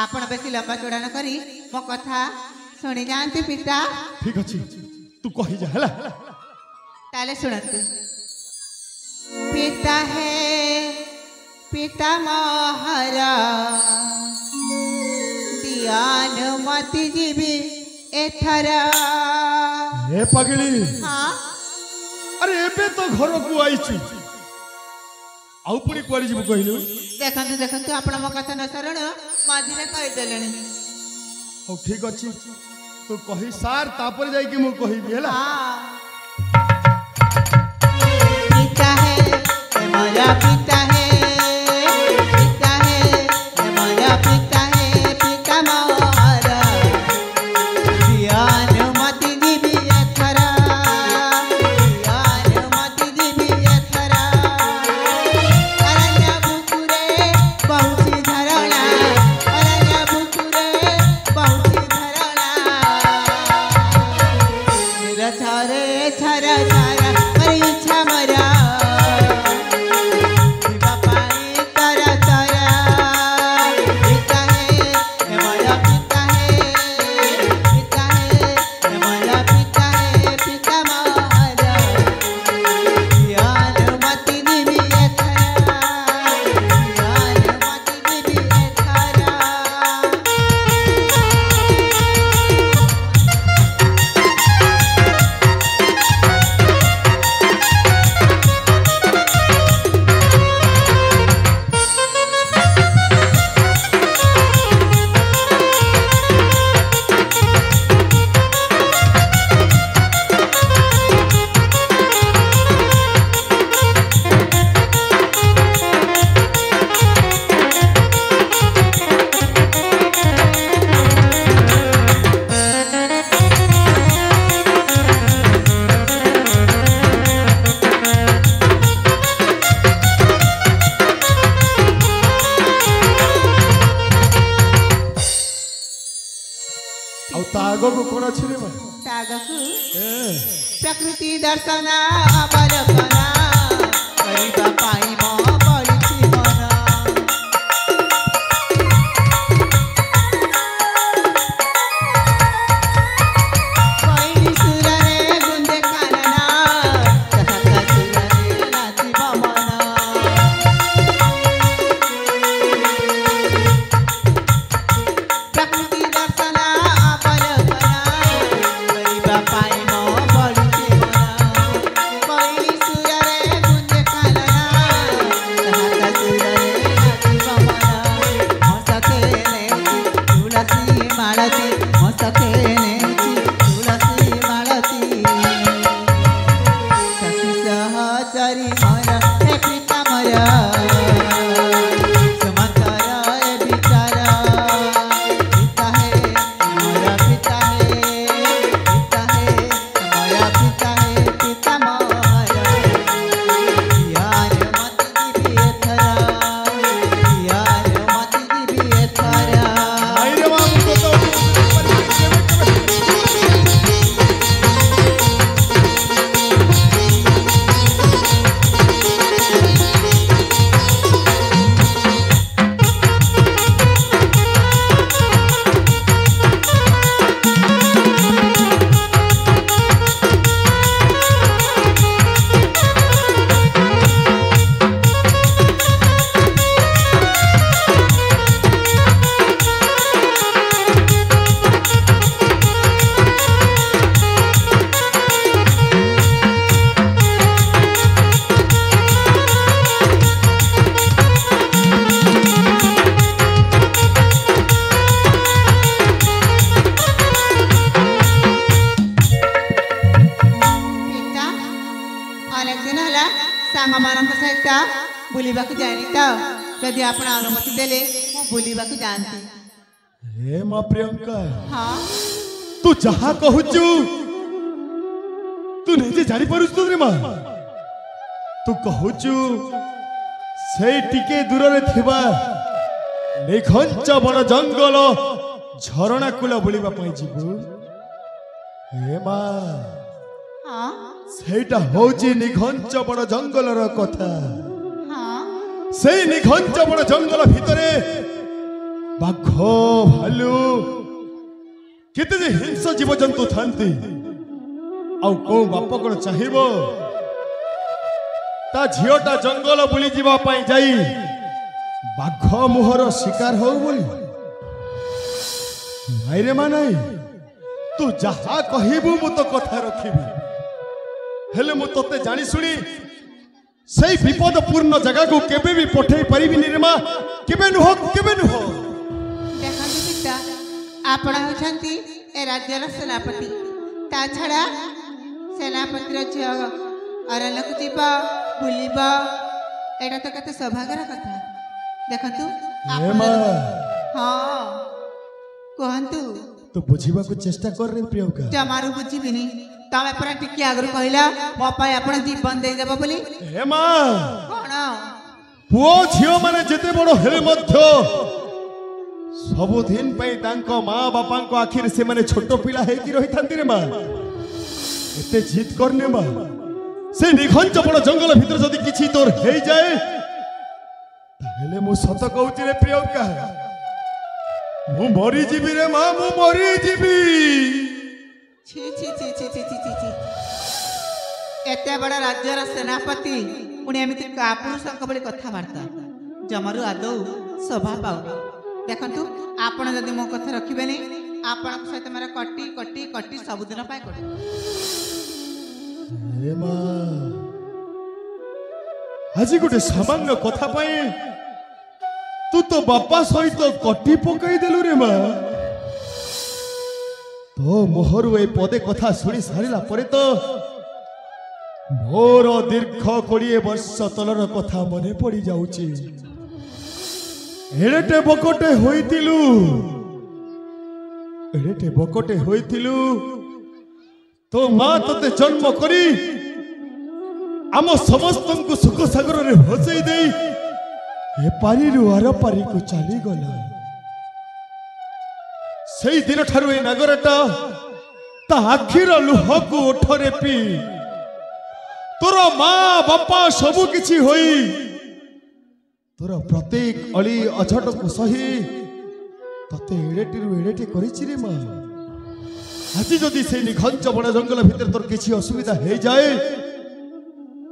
आपण बेसी लंबा चौड़ा न करी मो कथा सुनी जानते पिता ठीक अछि तू कहि जा हला ताले सुनंतु पिता है पिता महारा दियान मति जीवी एथरा हे पगली हाँ अरे एबे तो घर को आइछु आउ पुणी कुआरी जीव कहलु देखंतु देखंतु आपण मो कथा न शरण माझिरे कहि देलेनी हो ठीक अछि तू कहि सार तापर जाई कि मु कहिबी हला पिता है हमारा पिता है पिता है हमारा पिता है पिता महारा ज्ञान मति दिव्य अथरा ज्ञान मति दिव्य अथरा अरण्य बुकुरे पहुँची धरणा अरण्य बुकुरे पहुँची धरणा छरे छरा छरा पर इच्छा मरा शिवा पाए तरा तरा पिता है हमारा पिता है पिता है हमारा पिता है पिता महारा ज्ञान मति दिव्य अथरा ज्ञान मति दिव्य अथरा आउ तागो को कोन अछि रे मां तागकु प्रकृति दर्शन अवलोकना करिबा पाई म पड़िछि मन पैनी सुररे गुंजे कानना तथा सुररे नाचिबा मन प्रकृति दर्शन अवलोकना करिबा पाई म पड़िछि मन पैनी सुररे गुंजे कानना ସହିତ ବୁଲିବାକୁ ଯାଇନି ତ ଯଦି ଆପଣ ଅନୁମତି ଦେଲେ ମୁଁ ବୁଲିବାକୁ ଯାଆନ୍ତି। हे माँ प्रियंका ହଁ तू जहा कहूचु तू नहीं जानी पारुछु रे माँ तू कहूचु से टिके दूर रे थिबा निघंच बन जंगल झरणा कूल बुलिबा पई जीवु हे माँ ହଁ ସେଇଟା ହଉଛି ନିଘଞ୍ଚ ବଣ ଜଙ୍ଗଲର କଥା। ହଁ ସେଇ ନିଘଞ୍ଚ ବଣ ଜଙ୍ଗଲ ଭିତରେ ବାଘ ଭାଲୁ କେତେ ଯେ ହିଂସ ଜୀବଜନ୍ତୁ ଥାନ୍ତି। ଆଉ କୋଉ ବାପ କଣ ଚାହିଁବ ତା ଝିଅଟା ଜଙ୍ଗଲ ବୁଲି ଯିବା ପାଇଁ ଯାଇ ବାଘ ମୁହଁର ଶିକାର ହଉ ବୋଲି? ନାଇରେ ମା ନାଇଁ, ତୁ ଯାହା କହିବୁ ମୁଁ ତ କଥା ରଖିବି। हेले मु तोते जानी सुनी सही विपदपूर्ण जगह को केबे भी पठेई परिबि निर्मा केबे नुह ଦେଖନ୍ତୁ ପିତା ଆପଣ ହେଉଛନ୍ତି ଏ ରାଜ୍ୟର ସେନାପତି। ତା ଛଡ଼ା ସେନାପତିର ଝିଅ ଅରଣ୍ୟକୁ ଯିବ ବୁଲିବ ଏଇଟା ତ କେତେ ସୌଭାଗ୍ୟର କଥା। ଦେଖନ୍ତୁ हे मां ହଁ କୁହନ୍ତୁ। तू बुझिबा को चेष्टा कर रे प्रियंका। ଜମାରୁ ବୁଝିବିନି। ତମେ ପରା ଟିକେ ଆଗରୁ କହିଲ ମୋ ପାଇଁ ଆପଣ ଜୀବନ ଦେଇଦେବ ବୋଲି। हे मां କଣ पुओ झियो माने जेते बड़ हेले मध्य सबुदिन पई तांको मां बापांको आखिर से माने छोटो पिला हे की रही थांती रे मां। एते जिद करने मां से निघंच बड़ जंगल भीतर जदी किछि तोर हे जाए ताहेले मु सत कहउती रे प्रियंका मु मरी जीबी रे मां मु मरी जीबी। ছি ছি ছি ছি ছি ছি ছি ছি ଏତେ ବଡ଼ ରାଜ୍ୟର ସେନାପତି ପୁଣି ଏମିତି କାପୁରୁଷଙ୍କ ଭଳି କଥାବାର୍ତ୍ତା ଜମାରୁ ଆଦୌ ଶୋଭା ପାଉନି। ଦେଖନ୍ତୁ ଆପଣ ଯଦି ମୋ କଥା ରଖିବେନି ଆପଣଙ୍କ ସହିତ ମୋର କଟି କଟି କଟି ସବୁଦିନ ପାଇଁ କଟି। हे मां আজি गोटे सामान्य कथा पाई तू तो बापा सहित कटी पकई देलु रे मां। तो मोहरु ए पदे कथा सुनी सारिला परे तो मोर दीर्घ 20 वर्ष तलर कथा मने पड़ी जाउची। एड़ेटे बकटे होइतिलु तो मां तते जन्म करी आम समस्तंकु सुख सागर रे भसई देई ए पारिरु आर पारी को चली गला। सेई दिन ठारु ए नागरटा ता आखिर लुह को ओठरे पी तोर मां बापा सबु किछि होई तोर प्रत्येक अली अझट को सही तते एडेटिरु एडेटे करिछि रे मां। আজি যদি সেই নিঘঞ্চ বন জঙ্গল ভিতরে তোর কিছু অসুবিধা হয়ে যায়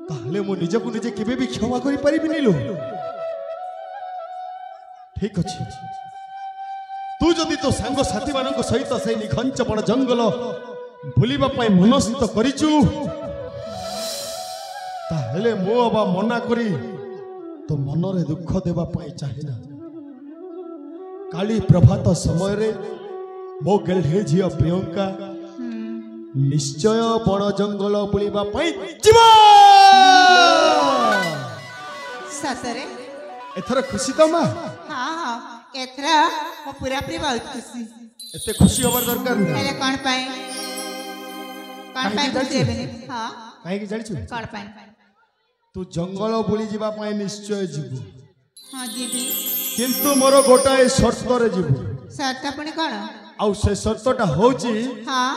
তাহলে মু নিজକୁ নিজে কেবে भी क्षमा করি পারিবিনি লো। ঠিক আছে तू जदि तो सांग साथी मान सहित से निघंच बड़ जंगल बुलिबा पाई मनस्थ करिचु ताहेले मो अबा मना करी तो मन रे दुख देबा पाई चाहिना। काली प्रभात समय रे मो गेल्हे झियो प्रियंका निश्चय बड़ जंगल बुलिबा पाई जीवा। ससरे एथर खुशी तो मां? हाँ हाँ एथर मो पूरा पूरी बहुत खुशी। एते खुशी होबार दरकार नहीं। हेले कौन पाए खुशी हेबेनी? हाँ काहे कि जानिछु कौन पाए तू जंगल बुली जीवा पाई निश्चय जीवु हाँ जीबी किंतु मोर गोटाए शर्त रे जीवु। शर्त पुणी कौन? आउ से शर्तटा होची हाँ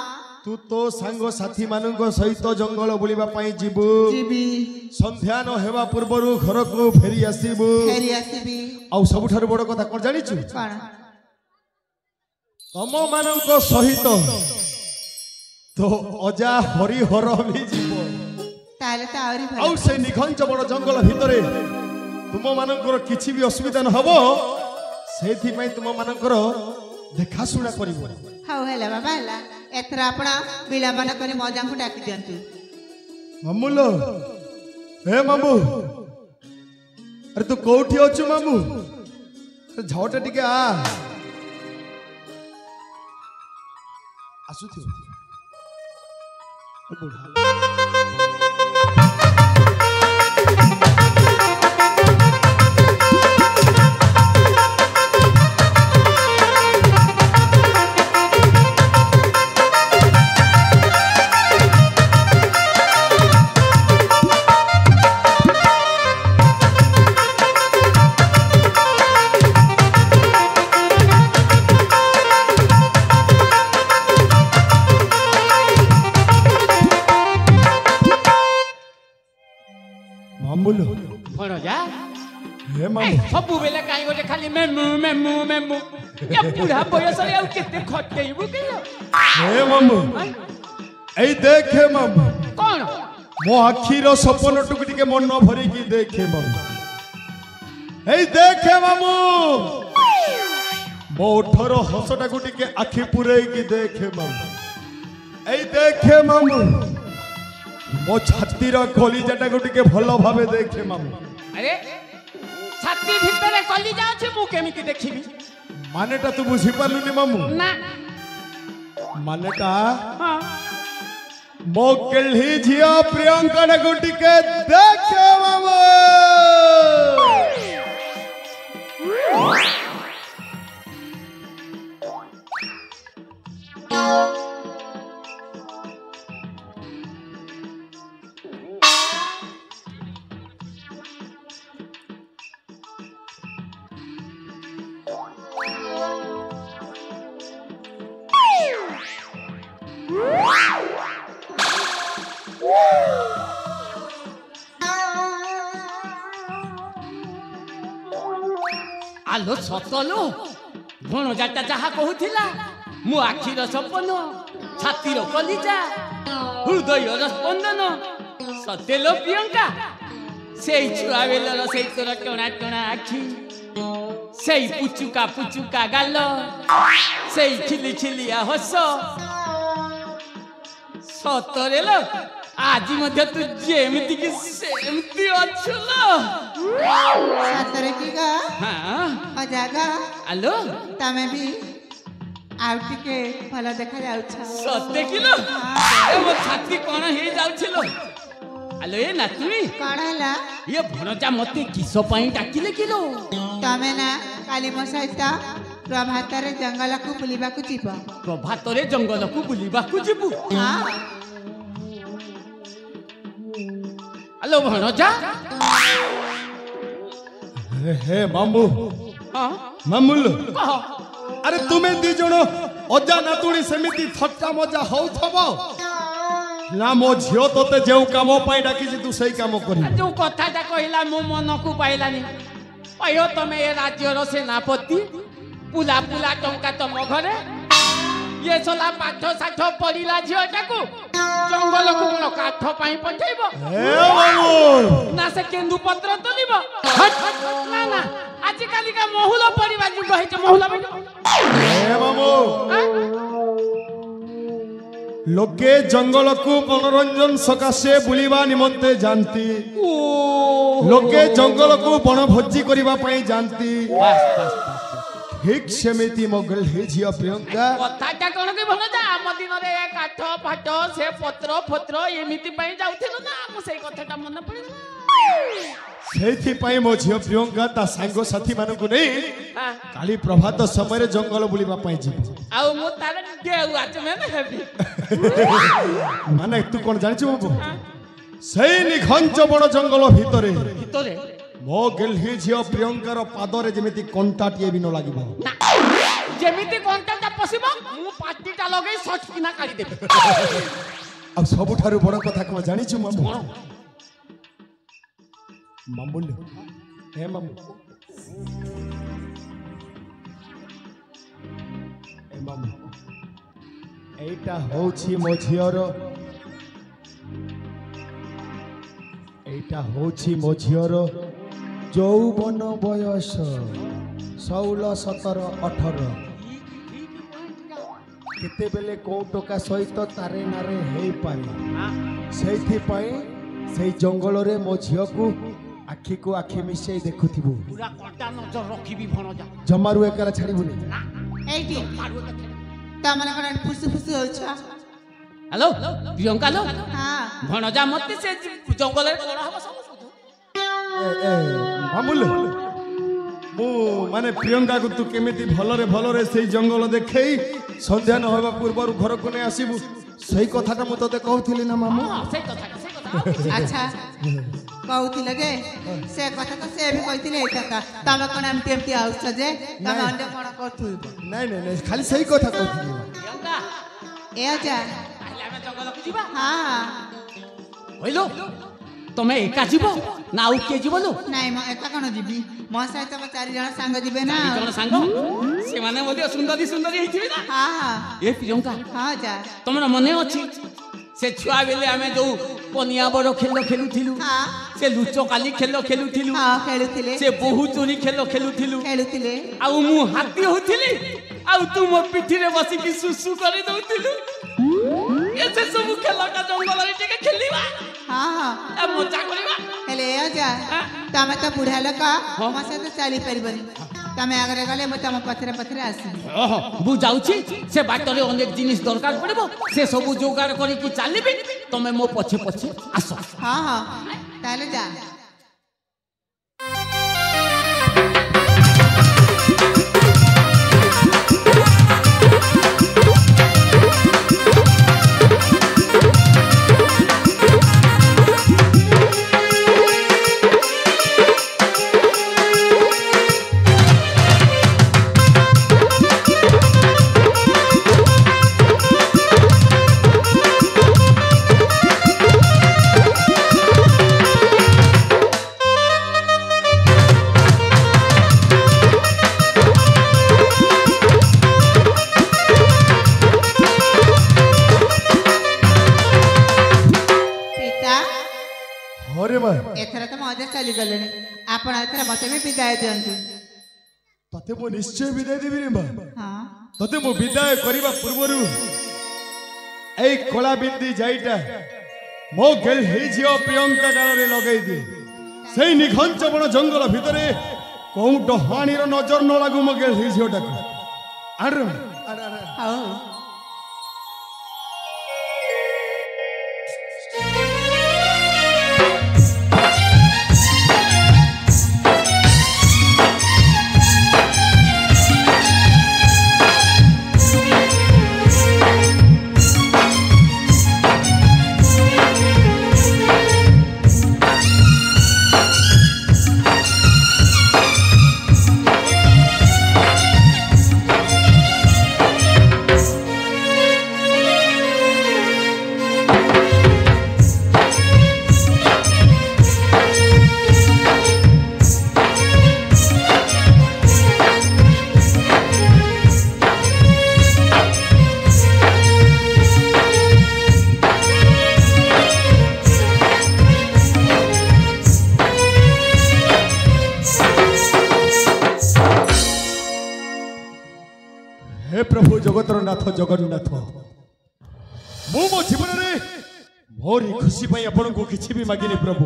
तू तो सांग साथी मानक सहित जंगल बुलिबा पाई जीवु। जीबी संध्या न हेबा पूर्वरु घर को फेरी आसीबु। फेरी आसीबी आउ सबुठारु बड़ कथा कोन जानिछु कौन? तम मानक सहित तो अजा हरिहर भी जीवो। ताले तो आवरी भल आउ से निघंच बड़ जंगल भितरे तुम मानकर किछि भी असुविधा न हबो सेथि पई तुम मानकर देखा सुना करिवो। हाउ हेला बाबा हेला एथर आपण विलंबन करी मजा को डाकी दियंतु। मामूलो हे मामू अरे तू कोठी अछु मामू झटे टिके आ आसु थियो बुढ़ा ମାମୁଲ ଭଣଜା ହେ ମାମୁ ସବୁ ବେଲେ କାଇଁ ଗୋଟେ ଖାଲି ମେମୁ ମେମୁ ମେମୁ ଏ ବୁଢା ବୟସରେ ଆଉ କେତେ ଖଟେଇବୁ କିଲୋ ହେ ମାମୁ ଏଇ ଦେଖେ ମାମୁ କଣ ମୋ ଆଖିର ସପନଟୁକୁ ଟିକେ ମନ ଭରିକି ଦେଖେ ମାମୁ ଏଇ ଦେଖେ ମାମୁ ମୋ ଓଠର ହସଟାକୁ ଟିକେ ଆଖି ପୁରେଇକି ଦେଖେ ମାମୁ ଏଇ ଦେଖେ ମାମୁ ମୋ ଛାତିର କଲିଜାଟାକୁ ଟିକେ ଭଲ ଭାବେ ଦେଖେ ମାମୁ ଆରେ ଛାତି ଭିତରେ କଲିଜା ଅଛି ମୁଁ କେମିତି ଦେଖିବି ମାନେଟା ତୁ ବୁଝିପାରିଲୁନି ମାମୁ ନା ମାନେଟା ହଁ ମୋ କେଲ୍ହି ଝିଅ ପ୍ରିୟଙ୍କାଟାକୁ ଟିକେ ଦେଖେ ମାମୁ ଆଲୋ ସତଲୋ ଭଣଜାଟା ଯାହା କହୁଥିଲା ମୋ ଆଖିର ସପନ ଛାତିର କଲିଜା ହୃଦୟର ସ୍ପନ୍ଦନ ସତେଲୋ ପ୍ରିୟଙ୍କା ସେଇ ଛୁଆ ବେଲର ସେଇ ତୋର ଟଣା ଟଣା ଆଖି ସେଇ ପୁଚୁକା ପୁଚୁକା ଗାଲ ସେଇ ଖିଲି ଖିଲିଆ ହସ ସତରେ ଲୋ ଆଜି ମଧ୍ୟ ତୁ ଯେମିତି କି ସେମିତି ଅଛୁ ଲୋ ସତରେ କି ଗା ହଁ ଅଜାଗା ଆଲୋ ତମେ ବି ଆଉ ଟିକେ ଭଲ ଦେଖା ଯାଉଛ ସତେ କିଲୋ ମୋ ଛାତି କଣ ହେଇଯାଉଛି ଲୋ ଆଲୋ ଏ ନାତୁଣୀ କଣ ହେଲା ଇଏ ଭଣଜା ମତେ କିସ ପାଇଁ ଡାକିଲେ କିଲୋ ତମେ ନା କାଲି ମୋ ସହିତ ପ୍ରଭାତରେ ଜଙ୍ଗଲକୁ ବୁଲିବାକୁ ଯିବ ପ୍ରଭାତରେ ଜଙ୍ଗଲକୁ ବୁଲିବାକୁ ଯିବୁ ହଁ ଆଲୋ ଭଣଜା ହେ ମାମୁ ହଁ ମାମୁଲ କହ ଆରେ ତୁମେ ଦି ଜଣ ଅଜା ନାତୁଣୀ ସେମିତି ଥଟ୍ଟା ମଜା ହଉଥବ ନା ମୋ ଝିଅ ତତେ ଯେଉଁ କାମ ପାଇଁ ଡାକିଛି ତୁ ସେଇ କାମ କରିବୁ ଯୋଉ କଥାଟା କହିଲା ମୋ ମନକୁ ପାଇଲାନି କହିବ ତମେ ଏ ରାଜ୍ୟର ସେନାପତି ପୁଲା ପୁଲା ଟଙ୍କା ତମ ଘରେ ଇଏ ସଲା ପାଠ ଷାଠ ପଢିଲା ଝିଅଟାକୁ ଜଙ୍ଗଲକୁ କଣ କାଠ ପାଇଁ ପଠେଇବ ହେ ମାମୁ ନା ସେ କେନ୍ଦୁ ପତ୍ର ତୋଳିବ ନା ନା ଆଜି କାଲିକା ମହୁଲ ପଡିବା ଯୁଗ ହେଇଛି ମହୁଲ ହେ ମାମୁ ଲୋକେ ଜଙ୍ଗଲକୁ ମନୋରଞ୍ଜନ ସକାଶେ ବୁଲିବା ନିମନ୍ତେ ଯାଆନ୍ତି ଲୋକେ ଜଙ୍ଗଲକୁ ବଣଭୋଜି କରିବା ପାଇଁ ଯାଆନ୍ତି ଠିକ୍ ସେମିତି ମୋ ଗେଲ୍ହି ଝିଅ ପ୍ରିୟଙ୍କା କଥାଟା କଣ କି ଭଲ ଯା ଆମ ଦିନରେ ଏ କାଠ ଫାଟ ସେ ପତ୍ର ଫତ୍ର ଏମିତି ପାଇଁ ଯାଉଥିଲୁ ନା ମୁଁ ସେଇ କଥାଟା ମନେ ପଡିଲା ସେଇଥିପାଇଁ ମୋ ଝିଅ ପ୍ରିୟଙ୍କା ତା ସାଙ୍ଗସାଥୀ ମାନଙ୍କୁ ନେଇ କାଲି ପ୍ରଭାତ ସମୟରେ ଜଙ୍ଗଲ ବୁଲିବା ପାଇଁ ଯିବ ଆଉ ମୁଁ ତାର ହେବି ମାନେ ତୁ କଣ ଜାଣିଛୁ ବାବୁ ସେଇ ନିଘଞ୍ଚ ବଣ ଜଙ୍ଗଲ ଭିତରେ ଭିତରେ ମୋ ଗେଲ୍ହି ଝିଅ ପ୍ରିୟଙ୍କାର ପାଦରେ ଯେମିତି କଣ୍ଟାଟିଏ ବି ନ ଲାଗିବ ଯେମିତି କଣ୍ଟାଟା ପଶିବ ମୁଁ ପାଟିଟା ଲଗେଇ ସଟ୍ କିନା କାଢିଦେବି ଆଉ ସବୁଠାରୁ ବଡ କଥା କଣ ଜାଣିଛୁ ମାମୁ ମାମୁଲ ହେ ମାମୁ ଏ ମାମୁ ଏଇଟା ହଉଛି ମୋ ଝିଅର ଯୌବନ ବୟସ 16, 17, 18 କେତେବେଳେ କୋଉ ଟୋକା ସହିତ ତାରେ ନାରେ ହେଇପାରେ ସେଇଥିପାଇଁ ସେଇ ଜଙ୍ଗଲରେ ମୋ ଝିଅକୁ ଆଖିକୁ ଆଖି ମିଶେଇ ଦେଖୁଥିବୁ ପୁରା କଣ୍ଟା ନଜର ରଖିବି ଭଣଜା ଜମାରୁ ଏକଲା ଛାଡ଼ିବୁନି ଏଇଠି ତମେ କଣ ଫୁସି ଫୁସି ହଉଛ ହ୍ୟାଲୋ ପ୍ରିୟଙ୍କା लो ହଁ ଭଣଜା ମତେ ସେ ଜଙ୍ଗଲରେ କଣ ହବ ସବୁ ମାମୁଲ ମୁଁ ମାନେ ପ୍ରିୟଙ୍କାକୁ ତୁ କେମିତି ଭଲରେ ଭଲରେ ସେଇ ଜଙ୍ଗଲ ଦେଖେଇ ସନ୍ଧ୍ୟା ନ ହେବା ପୂର୍ବରୁ ଘରକୁ ନେଇ ଆସିବୁ ସେଇ କଥାଟା ମୁଁ ତତେ କହୁଥିଲି ନା ମାମୁ ସେଇ କଥା ଆଚ୍ଛା କହୁଥିଲେ ଯେ ସେ କଥା ତ ସେ ବି କହିଥିଲେ ଏଇଟା ତମେ କଣ ଏମିତି ଏମିତି ଆଉଛ ଯେ ତମେ ଅନ୍ୟ କଣ କରୁଥିବ ନାଇଁ ନାଇଁ ନାଇଁ ଖାଲି ସେଇ କଥା କହୁଥିଲି ପ୍ରିୟଙ୍କା ଏ ଯା ତାହେଲେ ଆମେ ଜଙ୍ଗଲକୁ ଯିବା ହଁ ହଇଲୋ ତମେ ଏକା ଯିବ ନା ଆଉ କିଏ ଯିବ ଲୋ? ନାଇଁ ମୁଁ ଏକା କ'ଣ ଯିବି ମୋ ସହିତ ମୋ 4 ଜଣ ସାଙ୍ଗ ଯିବେ ନା। 4 ଜଣ ସାଙ୍ଗ ସେମାନେ ମଧ୍ୟ ସୁନ୍ଦରୀ ସୁନ୍ଦରୀ ହେଇଥିବେ ନା। ହଁ ହଁ ଏ ପ୍ରିୟଙ୍କା ହଁ ଯା ତମର ମନେ ଅଛି ସେ ଛୁଆ ବେଲେ ଆମେ ଯୋଉ ପନିଆ ବଡ଼ ଖେଳ ଖେଳୁଥିଲୁ ହଁ ସେ ଲୁଚକାଲି ଖେଳ ଖେଳୁଥିଲୁ ହଁ ଖେଳୁଥିଲେ ସେ ବହୁ ଚୋରି ଖେଳ ଖେଳୁଥିଲୁ ଖେଳୁଥିଲେ ଆଉ ମୁଁ ହାତୀ ହଉଥିଲି ଆଉ ତୁ ମୋ ପିଠିରେ ବସିକି ସୁସୁ କରି ଦଉଥିଲୁ। ଏ ସେ ସବୁ ଖେଳଟା ଜଙ୍ଗଲରେ ଟିକେ ଖେଳିବା ହଁ ହଁ ଏ ମଜା କରିବା। ହେଲେ ଯା ତମେ ତ ବୁଢା ଲୋକ ମୋ ସହିତ ଚାଲି ପାରିବନି ତମେ ଆଗରେ ଗଲେ ମୁଁ ତମ ପଛରେ ପଛରେ ଆସିବି। ମୁଁ ଯାଉଛି ସେ ବାଟରେ ଅନେକ ଜିନିଷ ଦରକାର ପଡ଼ିବ ସେ ସବୁ ଯୋଗାଡ଼ କରିକି ଚାଲିବି ତମେ ମୋ ପଛେ ପଛେ ଆସ। ହଁ ହଁ ତାହେଲେ ଯା। एथर तो मजा चली गले आपण एथर मते भी विदाय दियंतु। तते मो निश्चय विदाय देबी रे मां। हां तते मो विदाय करिबा पूर्वरु ए कोला बिंदी जाईटा मो गेल हे जियो प्रियंका गाल रे लगेई दे सेई निघंच बण जंगल भितरे कोउ डहाणी रो नजर न लागू मो गेल हे जियो टाको आड़ हां हे प्रभु जगतर नाथ जगन्नाथ मो जीवन में मोरी खुशी पाई आपन को किछि भी मागिनी प्रभु